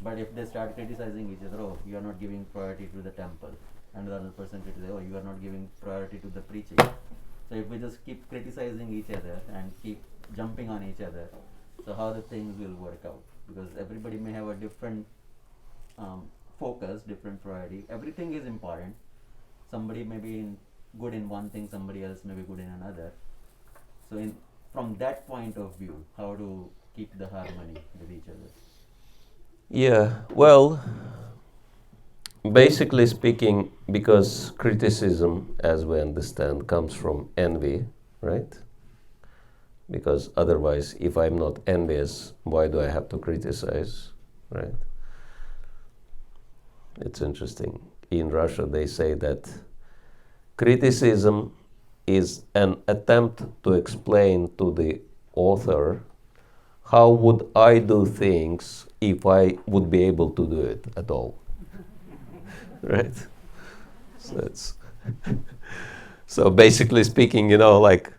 But if they start criticizing each other, oh, you are not giving priority to the temple. And the other person criticizes, oh, you are not giving priority to the preaching. So if we just keep criticizing each other and keep jumping on each other, so how the things will work out? Because everybody may have a different focus, different priority. Everything is important. Somebody may be good in one thing, somebody else may be good in another. So from that point of view, how to keep the harmony with each other? Yeah, well, basically speaking, because criticism, as we understand, comes from envy, right? Because otherwise, if I'm not envious, why do I have to criticize, right? It's interesting. In Russia, they say that criticism is an attempt to explain to the author how would I do things if I would be able to do it at all. Right? So basically speaking, like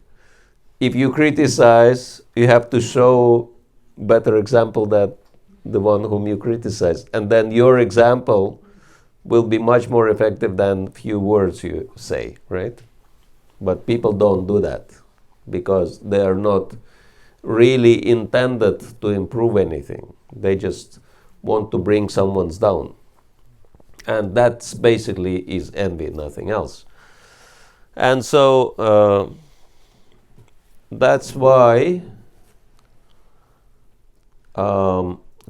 if you criticize, you have to show better example than the one whom you criticize. And then your example will be much more effective than few words you say, right? But people don't do that because they are not really intended to improve anything. They just want to bring someone down. And that's basically is envy, nothing else. And so that's why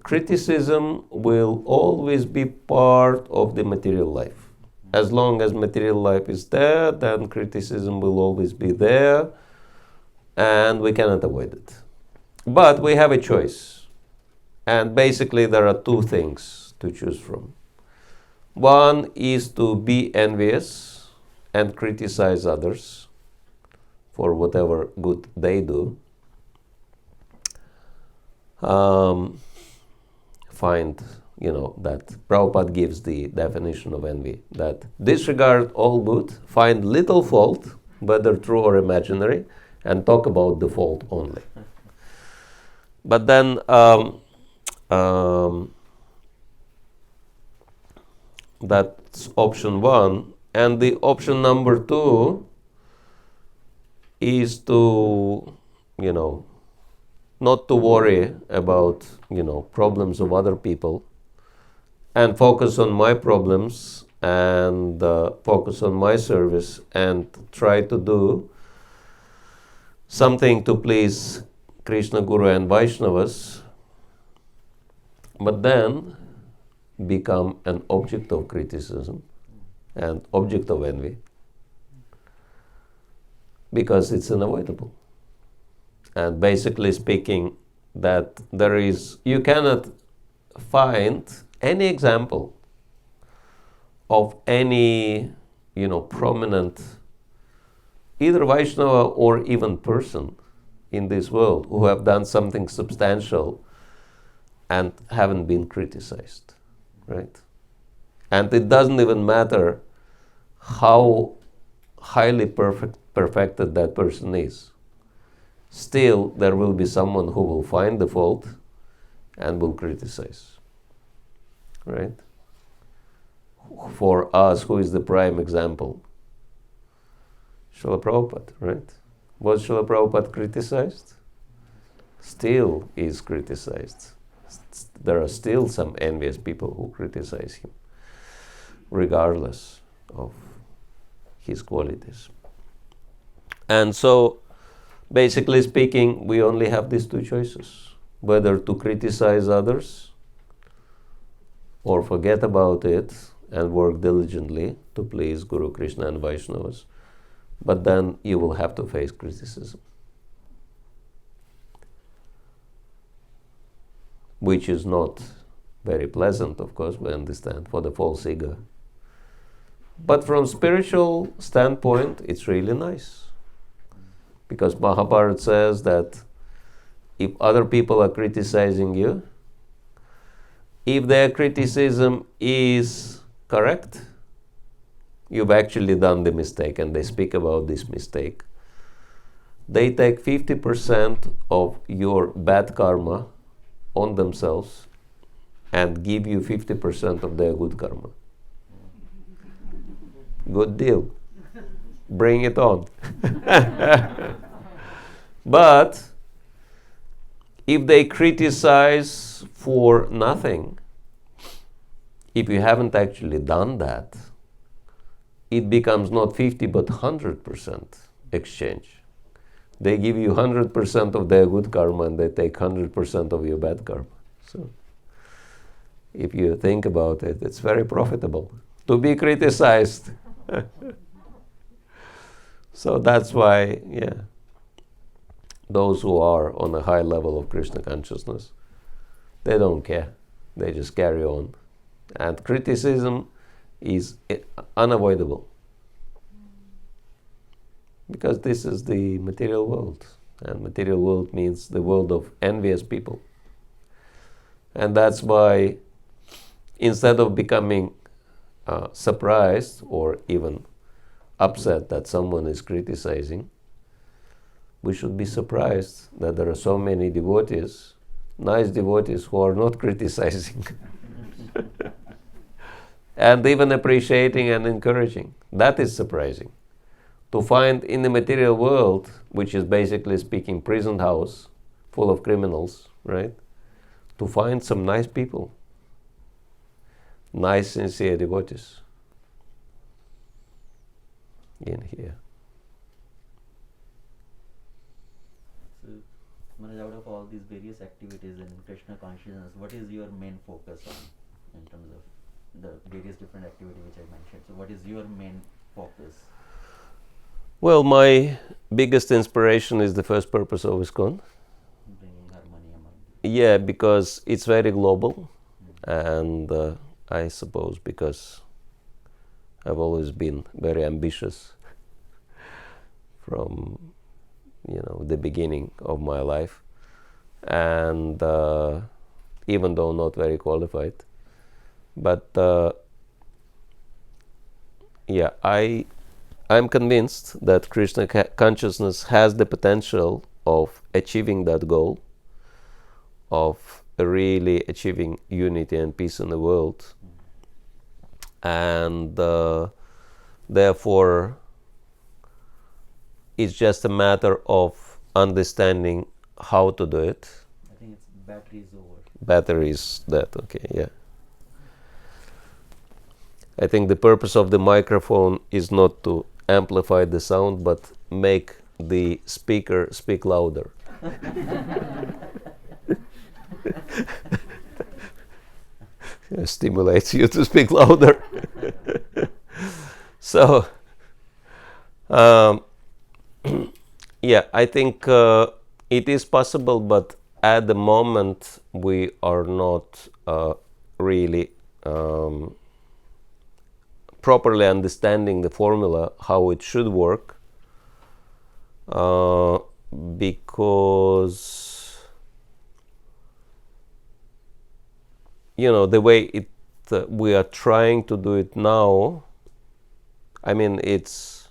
criticism will always be part of the material life. As long as material life is there, then criticism will always be there, and we cannot avoid it. But we have a choice. And basically there are two things to choose from. One is to be envious and criticize others for whatever good they do. Find, that Prabhupada gives the definition of envy, that disregard all good, find little fault, whether true or imaginary, and talk about the fault only. But then that's option one. And the option number two is to, not to worry about, problems of other people and focus on my problems and focus on my service and try to do something to please Krishna, Guru and Vaishnavas, but then become an object of criticism and object of envy, because it's unavoidable. And basically speaking, that you cannot find any example of any, prominent, either Vaishnava or even person in this world who have done something substantial and haven't been criticized, right? And it doesn't even matter how highly perfected that person is. Still, there will be someone who will find the fault and will criticize, right? For us, who is the prime example? Srila Prabhupada, right? Was Srila Prabhupada criticized? Still is criticized. There are still some envious people who criticize him, regardless of his qualities. And so, basically speaking, we only have these two choices: whether to criticize others or forget about it and work diligently to please Guru, Krishna and Vaishnavas. But then you will have to face criticism, which is not very pleasant, of course, we understand, for the false ego. But from spiritual standpoint, it's really nice. Because Mahabharata says that if other people are criticizing you, if their criticism is correct, you've actually done the mistake, and they speak about this mistake. They take 50% of your bad karma on themselves and give you 50% of their good karma. Good deal. Bring it on. But if they criticize for nothing, if you haven't actually done that, it becomes not 50 but 100% exchange. They give you 100% of their good karma and they take 100% of your bad karma. So, if you think about it, it's very profitable to be criticized. So that's why, those who are on a high level of Krishna consciousness, they don't care. They just carry on. And criticism is unavoidable. Because this is the material world. And material world means the world of envious people. And that's why instead of becoming surprised or even upset that someone is criticizing, we should be surprised that there are so many devotees, nice devotees, who are not criticizing. And even appreciating and encouraging. That is surprising. To find in the material world, which is basically speaking prison house full of criminals, right? To find some nice people, nice, sincere devotees in here. So, Maharaj, out of all these various activities in Krishna consciousness, what is your main focus on in terms of the various different activities which I mentioned? So, what is your main focus? Well, my biggest inspiration is the first purpose of ISKCON. Bringing harmony among Yeah, because it's very global, and I suppose because I've always been very ambitious from the beginning of my life, and even though not very qualified, but I'm convinced that Krishna consciousness has the potential of achieving that goal, of really achieving unity and peace in the world. And therefore, it's just a matter of understanding how to do it. I think it's battery is over. Battery is that, okay, yeah. I think the purpose of the microphone is not to amplify the sound, but make the speaker speak louder. Stimulates you to speak louder. So, yeah, I think it is possible, but at the moment we are not really properly understanding the formula, how it should work, because the way it we are trying to do it now, I mean, it's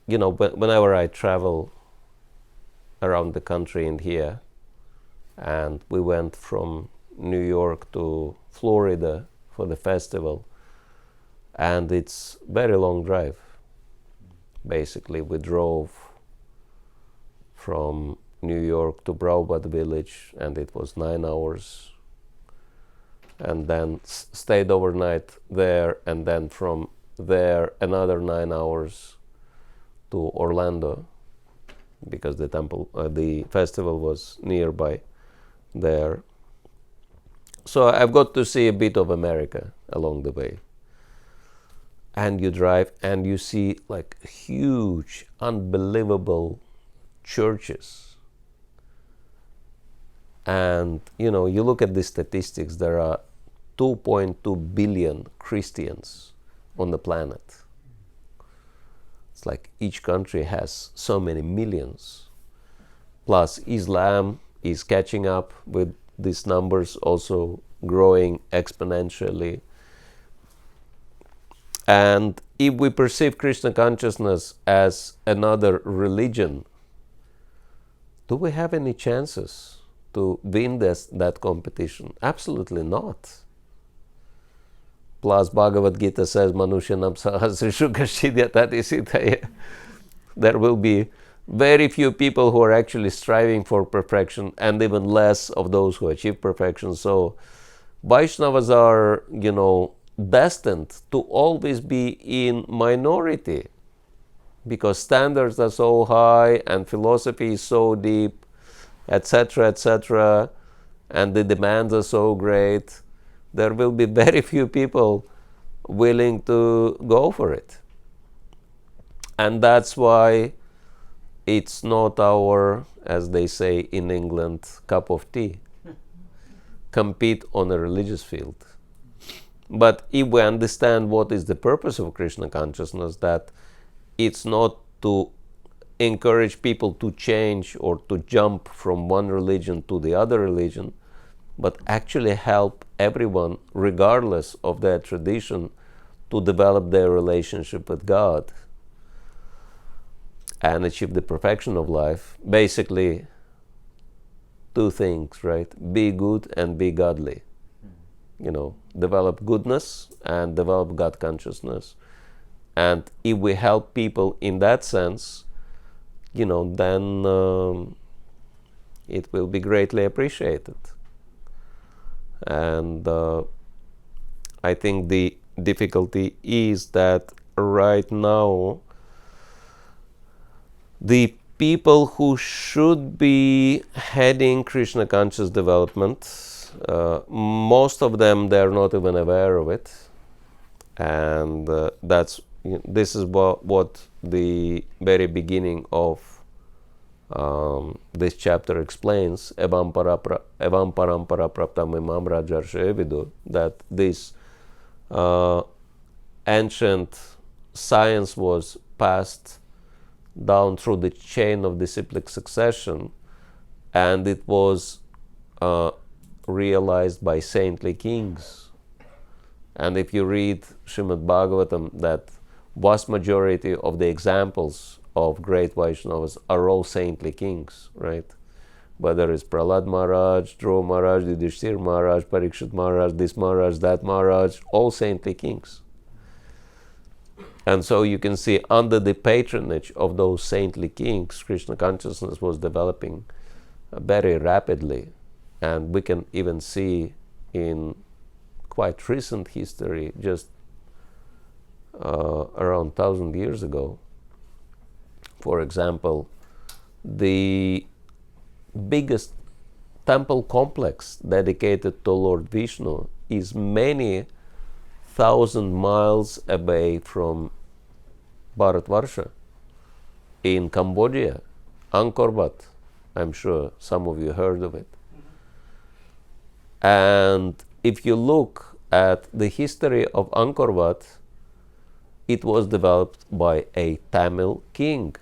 whenever I travel around the country and here, and we went from New York to Florida for the festival, and it's very long drive. Basically, we drove from New York to Prabhupada village, and it was 9 hours, and then stayed overnight there, and then from there another 9 hours to Orlando, because the festival was nearby there. So I've got to see a bit of America along the way. And you drive and you see like huge, unbelievable churches. And you look at the statistics, there are 2.2 billion Christians on the planet. It's like each country has so many millions. Plus Islam is catching up with these numbers, also growing exponentially. And if we perceive Krishna consciousness as another religion, do we have any chances to win that competition? Absolutely not. Plus Bhagavad Gita says, Manushanam sahasrishu kashidya. There will be very few people who are actually striving for perfection, and even less of those who achieve perfection. So Vaishnavas are, destined to always be in minority, because standards are so high and philosophy is so deep, etc., and the demands are so great. There will be very few people willing to go for it. And that's why it's not our, as they say in England, cup of tea. Compete on a religious field. But if we understand what is the purpose of Krishna consciousness, that it's not to encourage people to change or to jump from one religion to the other religion, but actually help everyone, regardless of their tradition, to develop their relationship with God and achieve the perfection of life. Basically, two things, right? Be good and be godly. Develop goodness and develop God consciousness. And if we help people in that sense, then it will be greatly appreciated. And I think the difficulty is that right now, the people who should be heading Krishna conscious development, most of them, they're not even aware of it. And this is what the very beginning of this chapter explains, evam parampara praptam imam rajarshe vidu, that this ancient science was passed down through the chain of disciplic succession, and it was realized by saintly kings. And if you read Srimad Bhagavatam, that vast majority of the examples of great Vaishnavas are all saintly kings, right? Whether it's Prahlad Maharaj, Dhruva Maharaj, Yudhishthir Maharaj, Parikshit Maharaj, this Maharaj, that Maharaj, all saintly kings. And so you can see, under the patronage of those saintly kings, Krishna consciousness was developing very rapidly. And we can even see in quite recent history, just around 1,000 years ago. For example, the biggest temple complex dedicated to Lord Vishnu is many thousand miles away from Bharatvarsha in Cambodia, Angkor Wat. I'm sure some of you heard of it. And if you look at the history of Angkor Wat, it was developed by a Tamil king.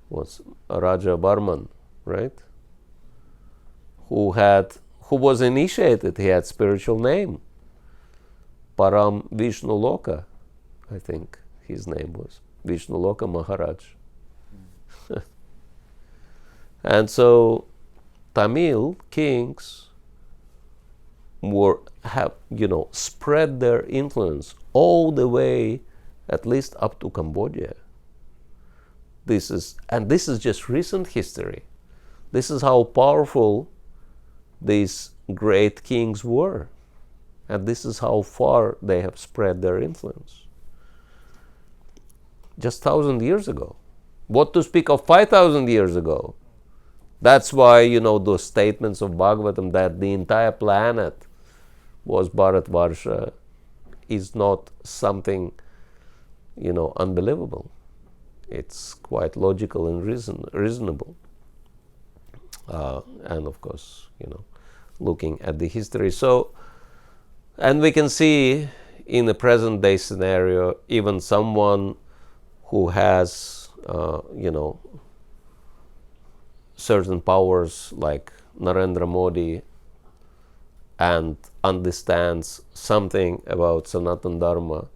Was Raja Barman, right? Who was initiated. He had spiritual name. Param Vishnu Loka, I think his name was. Vishnu Loka Maharaja. And so Tamil kings have spread their influence all the way, at least up to Cambodia. This is just recent history. This is how powerful these great kings were. And this is how far they have spread their influence. Just 1,000 years ago. What to speak of 5,000 years ago? That's why, those statements of Bhagavatam that the entire planet was Bharatvarsha is not something, unbelievable. It's quite logical and reasonable. And of course, looking at the history. So, and we can see in the present day scenario, even someone who has, certain powers like Narendra Modi and understands something about Sanatana Dharma,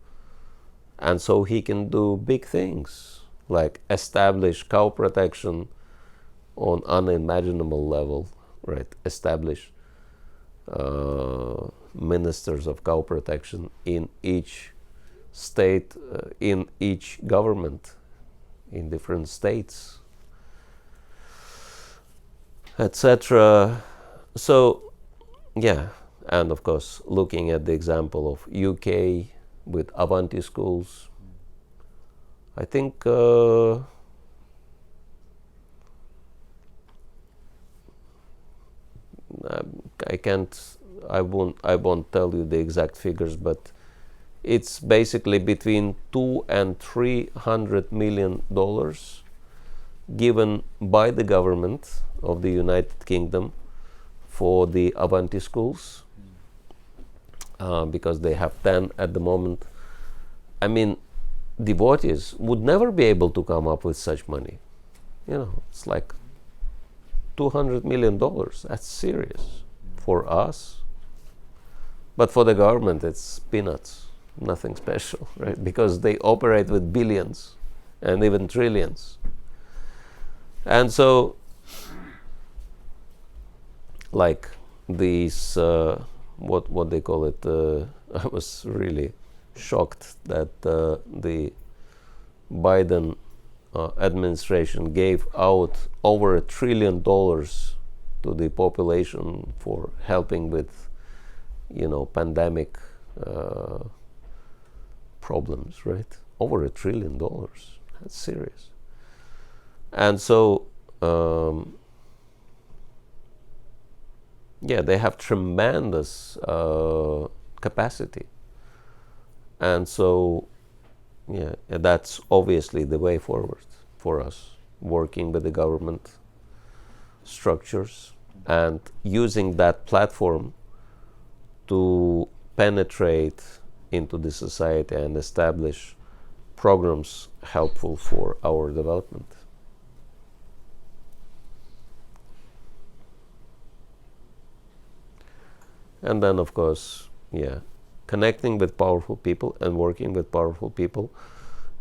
and so he can do big things like establish cow protection on unimaginable level, right? Establish ministers of cow protection in each state, in each government, in different states, etc. So, yeah, and of course, looking at the example of UK with Avanti schools, I think I won't tell you the exact figures, but it's basically between $200 and $300 million given by the government of the United Kingdom for the Avanti schools, because they have 10 at the moment. I mean, devotees would never be able to come up with such money. It's like $200 million. That's serious for us. But for the government, it's peanuts, nothing special, right? Because they operate with billions and even trillions. And so, like these, what they call it, I was really shocked that the Biden administration gave out over $1 trillion to the population for helping with, pandemic problems, right? Over $1 trillion. That's serious. And so, they have tremendous capacity. And so, that's obviously the way forward for us, working with the government structures and using that platform to penetrate into the society and establish programs helpful for our development. And then, of course, connecting with powerful people and working with powerful people,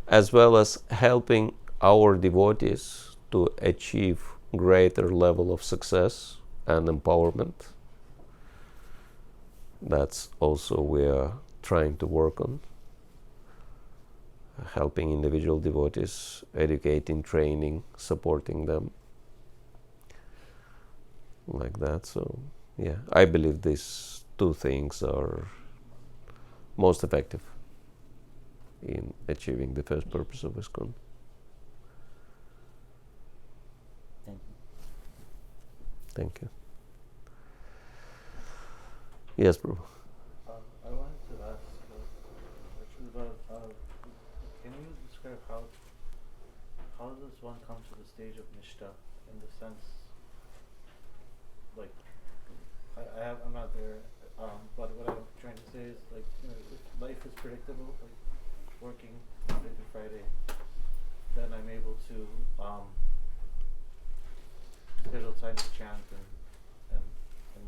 as well as helping our devotees to achieve greater level of success and empowerment. That's also we are trying to work on, helping individual devotees, educating, training, supporting them. like that. So yeah, I believe these two things are most effective in achieving the first purpose of ISKCON. Thank you. Thank you. Yes, Prabhu. I wanted to ask actually about can you describe how does one come to the stage of nishta, in the sense, like, I'm not there, but what I'm trying to say is, like, if life is predictable, like working Monday to Friday, then I'm able to schedule time to chant and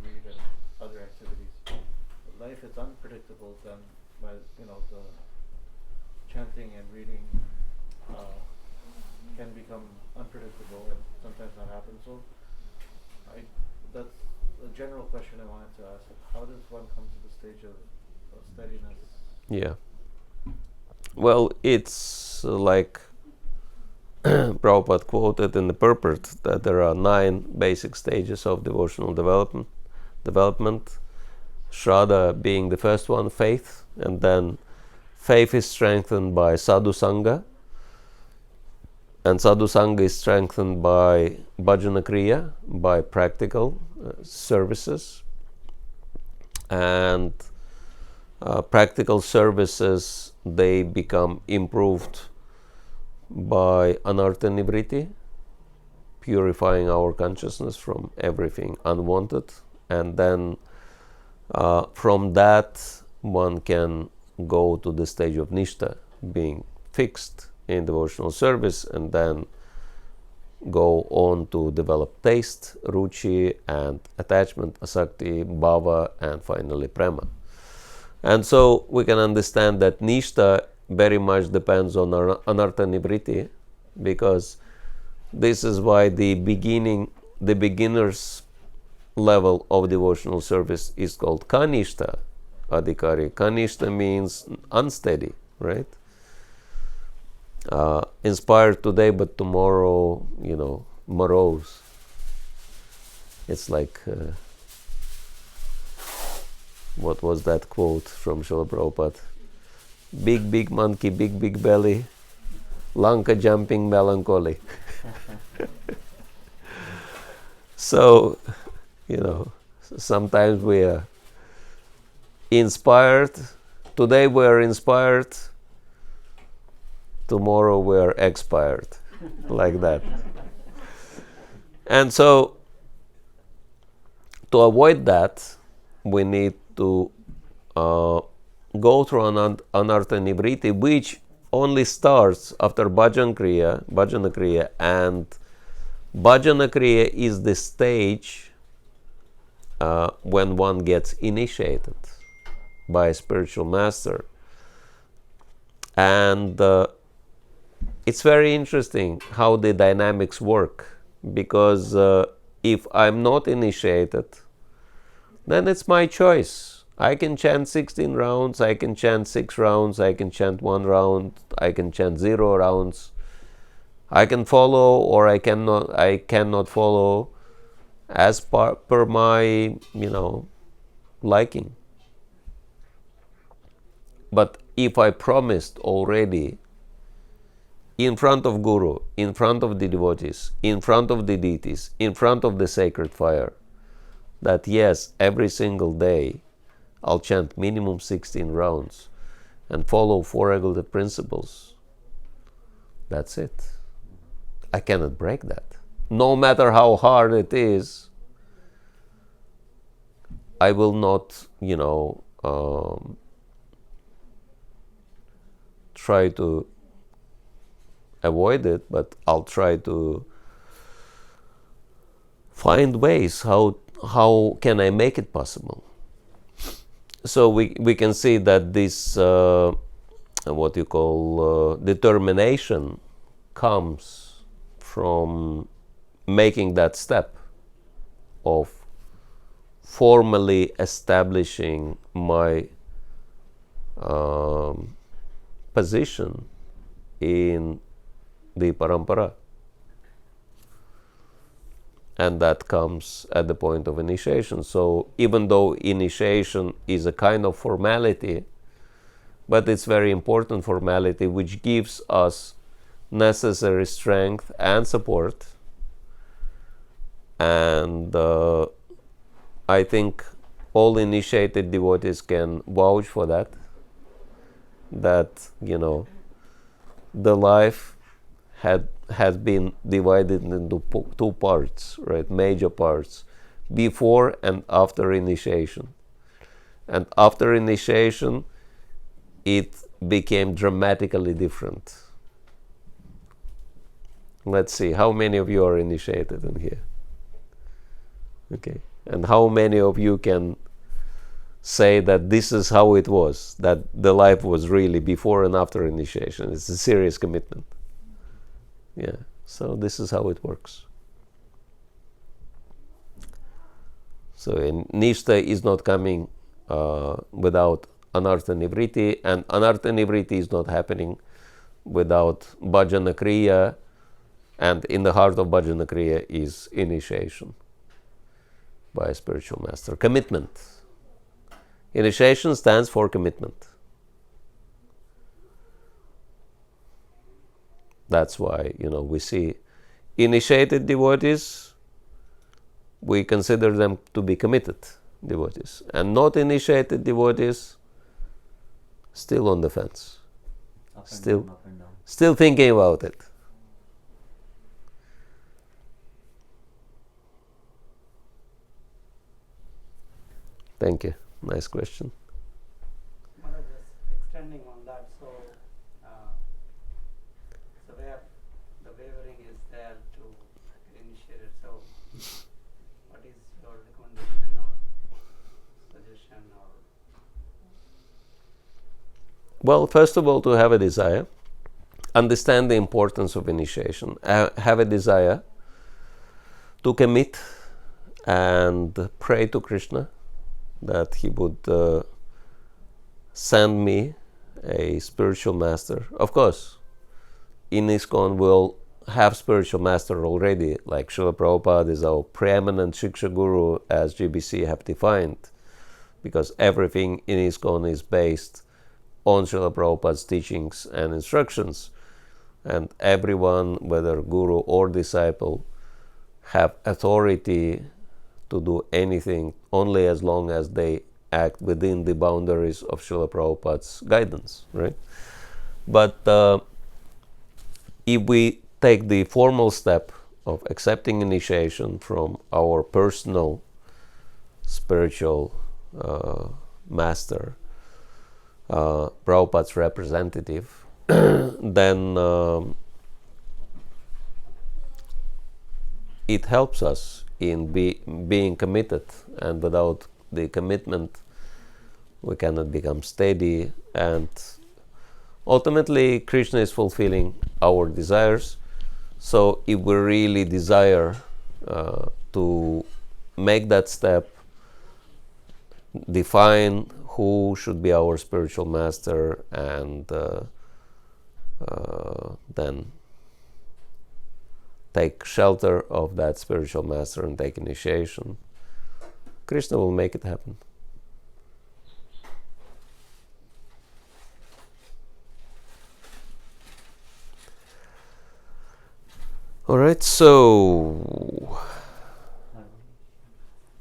read and other activities. But life is unpredictable, then the chanting and reading can become unpredictable and sometimes not happen. So that's a general question I wanted to ask. How does one come to the stage of steadiness? Yeah. Well, it's like Prabhupada quoted in the purport that there are 9 basic stages of devotional development. Shraddha being the first one, faith, and then faith is strengthened by sadhu sangha, and sadhu sangha is strengthened by bhajana kriya, by practical services, and practical services, they become improved by anartha nivritti, purifying our consciousness from everything unwanted, and then from that one can go to the stage of nishta, being fixed in devotional service, and then go on to develop taste, ruchi, and attachment, asakti, bhava, and finally prema. And so we can understand that nishta very much depends on our anartha nivritti, because this is why the beginner's level of devotional service is called kanishta adhikari. Kanishta means unsteady, right? Inspired today, but tomorrow, morose. It's like, what was that quote from Srila Prabhupada? Big monkey, big belly, Lanka jumping melancholy. So, sometimes we are inspired. Today we are inspired. Tomorrow we are expired. Like that. And so, to avoid that, we need to go through anartha nivritti, which only starts after bhajana kriya, and bhajana kriya is the stage when one gets initiated by a spiritual master. And it's very interesting how the dynamics work, because if I'm not initiated, then it's my choice. I can chant 16 rounds, I can chant 6 rounds, I can chant 1 round, I can chant 0 rounds. I can follow or I cannot follow as per my, liking. But if I promised already in front of Guru, in front of the devotees, in front of the deities, in front of the sacred fire, that yes, every single day I'll chant minimum 16 rounds and follow 4 regulative principles, that's it. I cannot break that. No matter how hard it is, I will not, try to avoid it, but I'll try to find ways how can I make it possible. So we can see that this what you call determination comes from making that step of formally establishing my position in the parampara. and that comes at the point of initiation. So even though initiation is a kind of formality, but it's very important formality which gives us necessary strength and support. And I think all initiated devotees can vouch for that, the life has been divided into two parts, right? Major parts, before and after initiation. And after initiation, it became dramatically different. Let's see, how many of you are initiated in here? Okay. And how many of you can say that this is how it was, that the life was really before and after initiation? It's a serious commitment. Yeah. So this is how it works. So Nishta is not coming without Anartha Nivriti, and Anartha Nivriti is not happening without Bhajana Kriya, and in the heart of Bhajana Kriya is initiation by a spiritual master. Commitment. Initiation stands for commitment. That's why, we see initiated devotees, we consider them to be committed devotees, and not initiated devotees still on the fence, Up and still down, up and down. still thinking about it. Thank you. Nice question. Mother, just extending on that, so where the wavering is there to initiate it, so what is your recommendation or suggestion or? Well, first of all, to have a desire, understand the importance of initiation, have a desire to commit and pray to Krishna that he would send me a spiritual master. Of course, in ISKCON we'll have spiritual master already, like Srila Prabhupada is our preeminent Shiksha Guru, as GBC have defined, because everything in ISKCON is based on Srila Prabhupada's teachings and instructions, and everyone, whether guru or disciple, have authority to do anything only as long as they act within the boundaries of Srila Prabhupada's guidance, right? But if we take the formal step of accepting initiation from our personal spiritual master, Prabhupada's representative, then it helps us in being committed, and without the commitment we cannot become steady, and ultimately Krishna is fulfilling our desires. So if we really desire to make that step, define who should be our spiritual master, and then take shelter of that spiritual master and take initiation, Krishna will make it happen. All right, so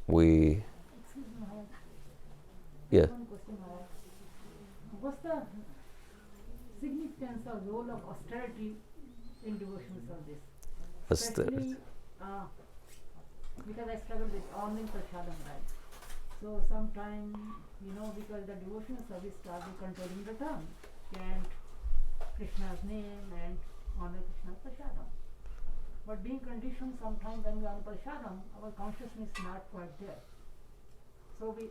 we, yeah. One question, Maharaj. What's the significance or role of austerity in devotional service? Austerity. Especially because I struggle with online prashadam, right? So sometimes, because the devotional service starts with controlling the tongue, chant Krishna's name and honor Krishna's prashadam. But being conditioned, sometimes when we are on prashadam, our consciousness is not quite there. So we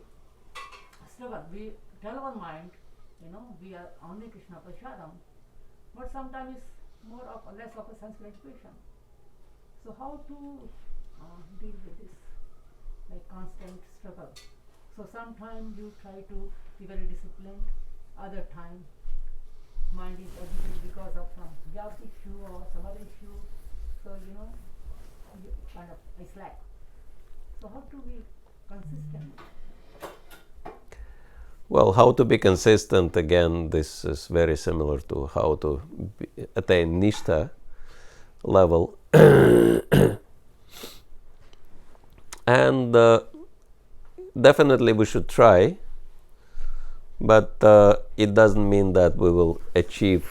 struggle. We tell our mind, we are only Krishna prashadam, but sometimes it's less of a sense gratification. So how to deal with this, like constant struggle? So sometimes you try to be very disciplined, other time mind is agitated because of some job issue or some other issue. So kind of I slack. So how to be consistent? Well, how to be consistent, again, this is very similar to how to attain nishtha level. And definitely we should try, but it doesn't mean that we will achieve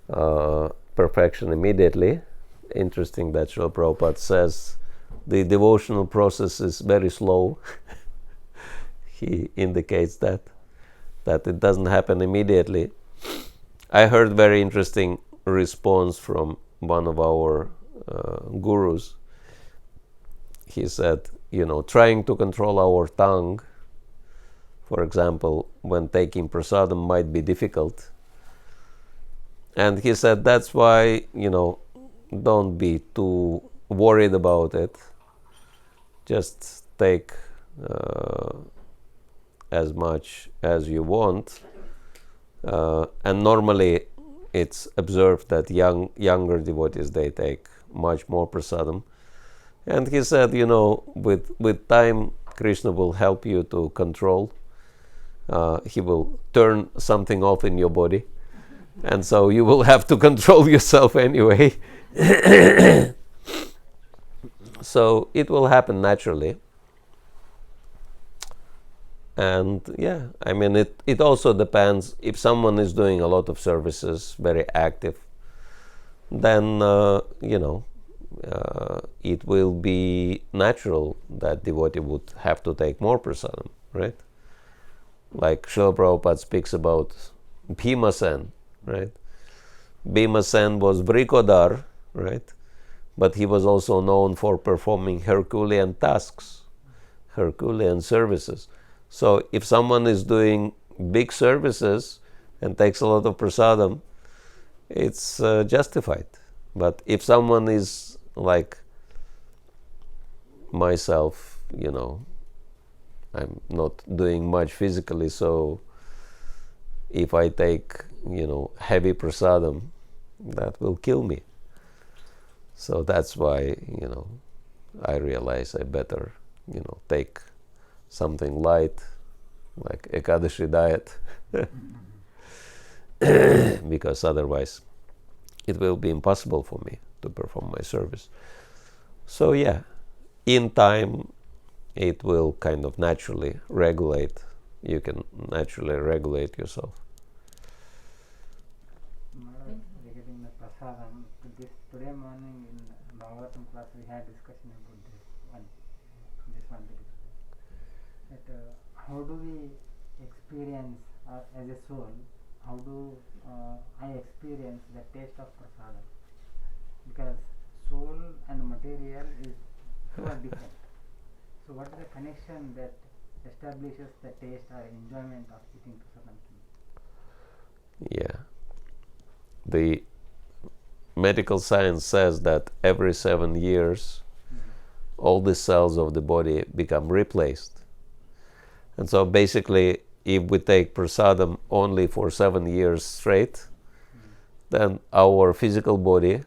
perfection immediately. Interesting that Srila Prabhupada says the devotional process is very slow. He indicates that it doesn't happen immediately. I heard very interesting response from one of our gurus. He said, trying to control our tongue, for example, when taking prasadam might be difficult. And he said, that's why, don't be too worried about it. Just take as much as you want. And normally it's observed that younger devotees, they take much more prasadam. And he said, with time, Krishna will help you to control. He will turn something off in your body. And so you will have to control yourself anyway. So it will happen naturally. And it also depends. If someone is doing a lot of services, very active, then, it will be natural that devotee would have to take more prasadam, right? Like Srila Prabhupada speaks about Bhimasen, right? Bhimasen was Vrikodar, right? But he was also known for performing Herculean tasks, Herculean services. So if someone is doing big services and takes a lot of prasadam, it's justified. But if someone is like myself, I'm not doing much physically, so if I take, heavy prasadam, that will kill me. So that's why, I realize I better, take something light, like Ekadashi diet, because otherwise it will be impossible for me to perform my service. So in time it will kind of naturally regulate. You can naturally regulate yourself. Regarding the prasadam, today morning in Bhagavatam class we had discussion about this one. That how do we experience as a soul? How do I experience the taste of prasadam? Because soul and material is two are different. So what is the connection that establishes the taste or enjoyment of eating prasadam? Yeah. The medical science says that every 7 years all the cells of the body become replaced. And so basically, if we take prasadam only for 7 years straight, then our physical body,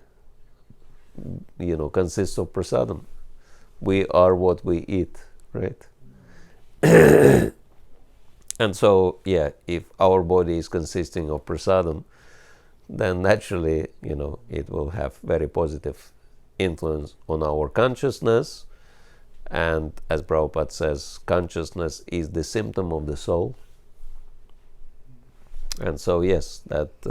consists of prasadam. We are what we eat, right? And so, if our body is consisting of prasadam, then naturally, it will have very positive influence on our consciousness. And as Prabhupada says, consciousness is the symptom of the soul. And so, yes, that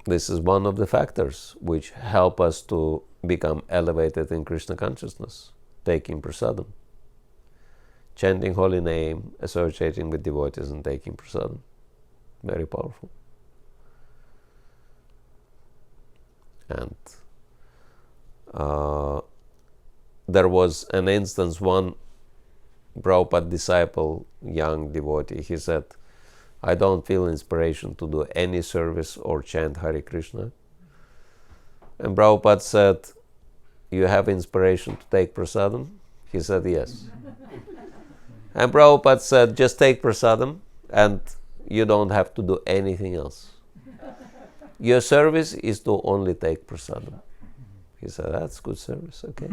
this is one of the factors which help us to become elevated in Krishna consciousness, taking prasadam. Chanting holy name, associating with devotees and taking prasadam. Very powerful. And there was an instance, one Prabhupada disciple, young devotee, he said, I don't feel inspiration to do any service or chant Hare Krishna. And Prabhupada said, you have inspiration to take prasadam? He said, yes. And Prabhupada said, just take prasadam and you don't have to do anything else. your service is to only take prasadam. He said, that's good service, okay.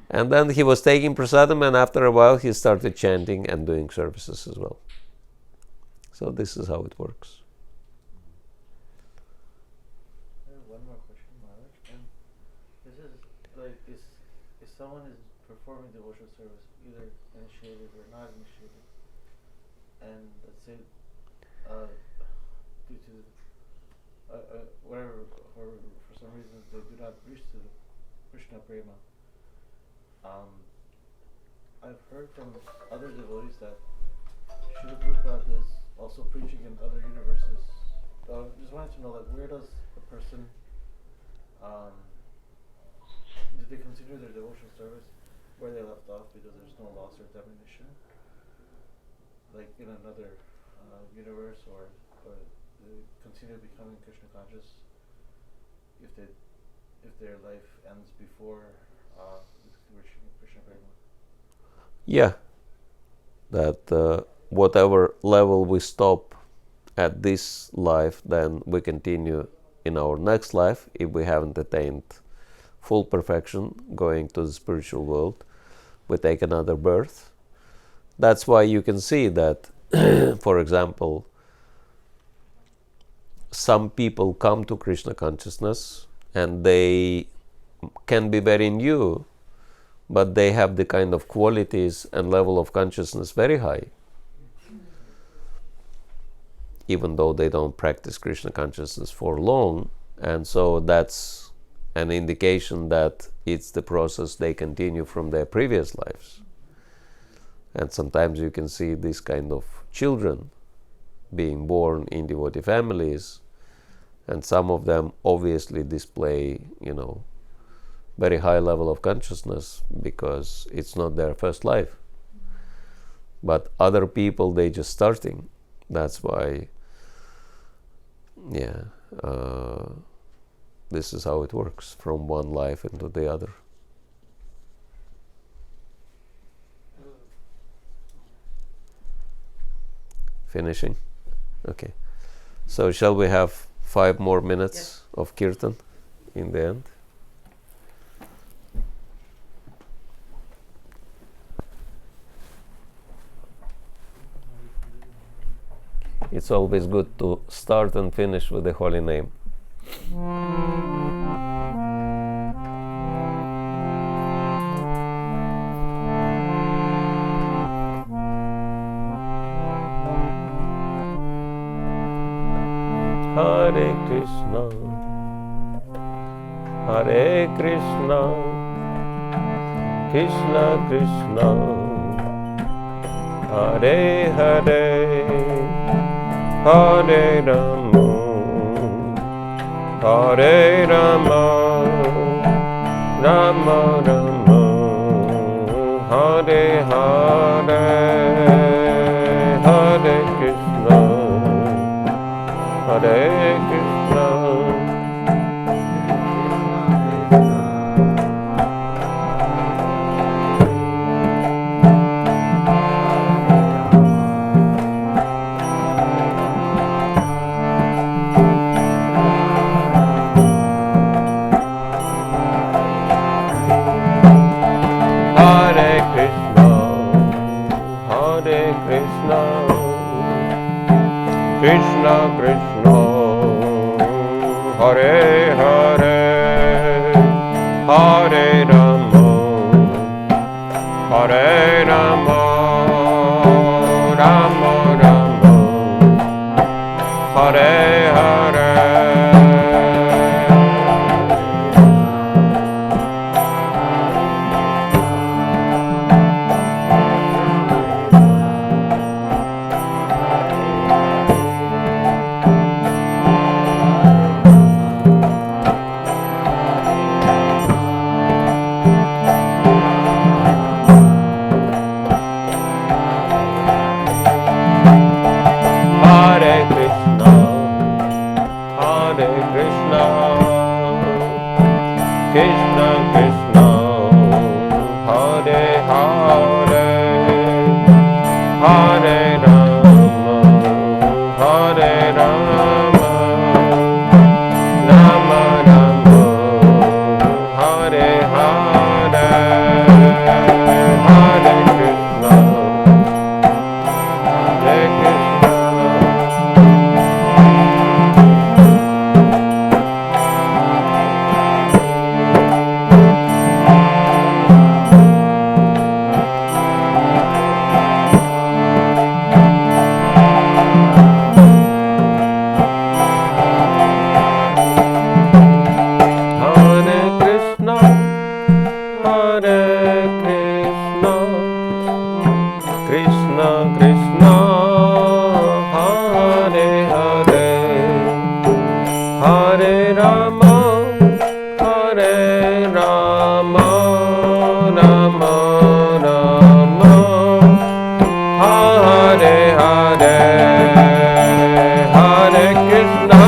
And then he was taking prasadam, and after a while he started chanting and doing services as well. So this is how it works. I have one more question, Maharaj. And this is like, if someone is performing devotional service, either initiated or not initiated, and let's say due to whatever, or for some reason they do not reach to Krishna prema, I've heard from other devotees that Srila Prabhupada is also preaching in other universes. Just wanted to know, like, where does a person, do they continue their devotional service where they left off because there's no loss or diminution? Like in another universe, or they continue becoming Krishna conscious if their life ends before reaching Krishna prema? Yeah, that whatever level we stop at this life, then we continue in our next life. If we haven't attained full perfection, going to the spiritual world, we take another birth. That's why you can see that, for example, some people come to Krishna consciousness and they can be very new, but they have the kind of qualities and level of consciousness very high, even though they don't practice Krishna consciousness for long. And so that's an indication that it's the process they continue from their previous lives. And sometimes you can see this kind of children being born in devotee families, and some of them obviously display, very high level of consciousness because it's not their first life. But other people, they just starting. That's why, this is how it works, from one life into the other. Finishing? Okay. So shall we have 5 more minutes of kirtan in the end? It's always good to start and finish with the holy name. Hare Krishna, Hare Krishna, Krishna Krishna, Hare Hare, Hare Rama, Hare Rama, Rama Rama, Hare Hare, Hare Krishna, Hare Krishna. Krishna Krishna, Hare Hare, Hare Rama, Hare Rama, Rama Rama, Hare Hare. Hare Rama, Hare Rama, Krishna, Krishna Krishna, Hare Hare, Hare Rama, Hare Rama, Rama Rama, Hare Hare, Hare Krishna.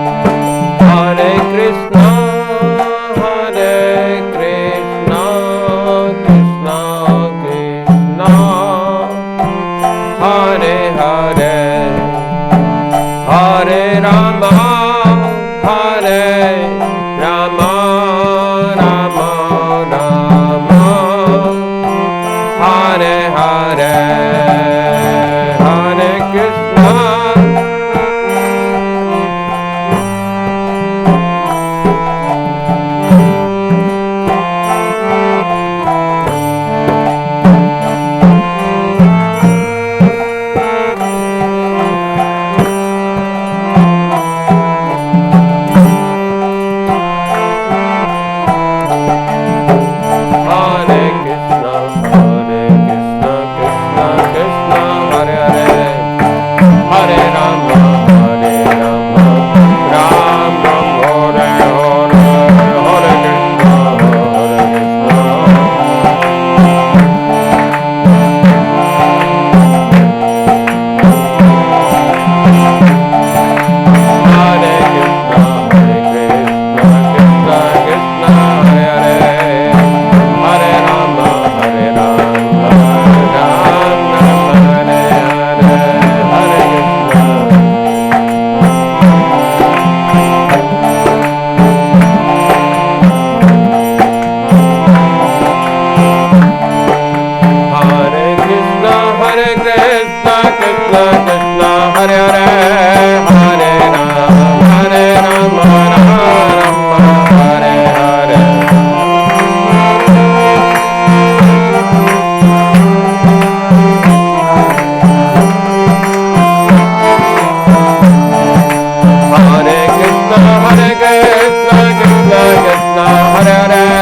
Hare Krishna, Krishna Krishna, Hare Hare, Hare Rama, Hare Rama, Rama Rama, Hare Hare, Hare Krishna. Hare Krishna, Krishna Krishna, Hare Hare, Hare Rama, Hare Rama, Ram Ram, Hare Hare, Hare Krishna, Hare Krishna, Krishna Krishna, Hare Hare, Hare Rama, Hare Rama, Ram Ram, Hare Hare, Hare Krishna. Hare Krishna, Krishna Krishna, Hare Hare, Hare Rama, Rama, Hare Hare. Hare Krishna, Krishna Krishna, Hare Hare,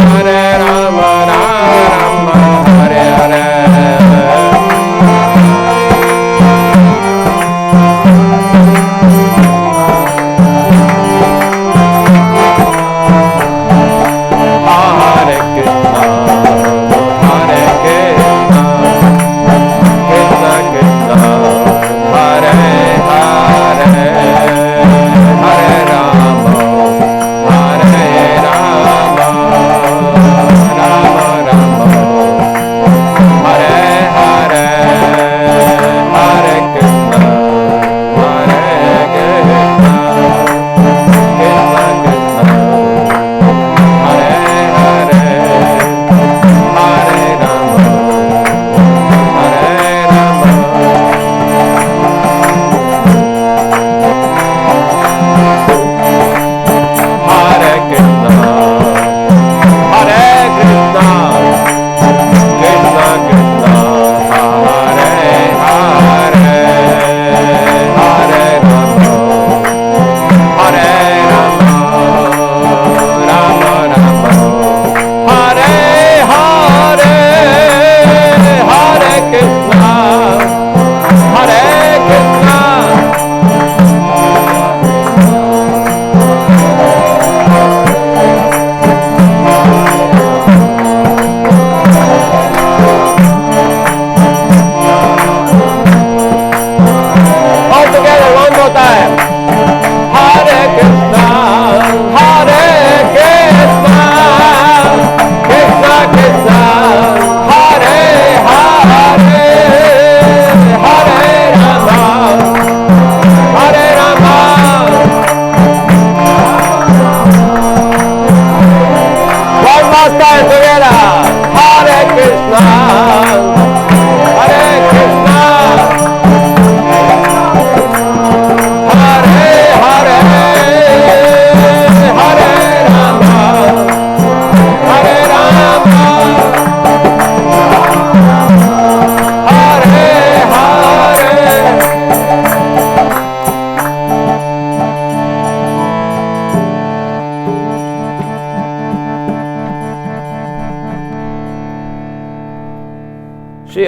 Hare Rama, Rama, Hare Hare. Hare Krishna, Krishna Krishna, Hare Hare, Hare Rama,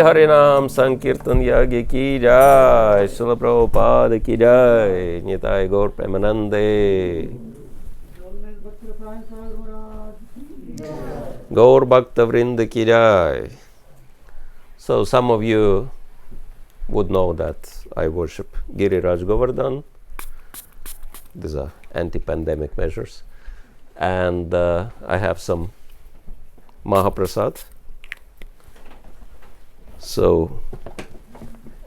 Harinam Sankirtan Yagi Ki Jai, Srila Prabhupada Ki Jai, Nitai Gaur Premanande, Bhakti Rasayana Sagar Gaur Bhakta Vrinda Ki Jai. So some of you would know that I worship Giriraj Govardhan. These are anti-pandemic measures. And I have some Mahaprasad. So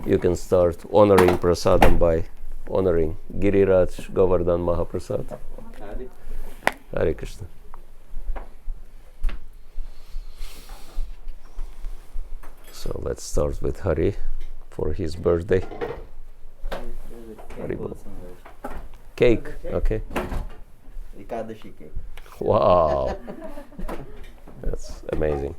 you can start honoring Prasadam by honoring Giriraj Govardhan Mahaprasad. Hare Krishna. So let's start with Hari for his birthday. There's a cake Haribol. also there. Cake, okay. Ekadashi cake. Wow. That's amazing.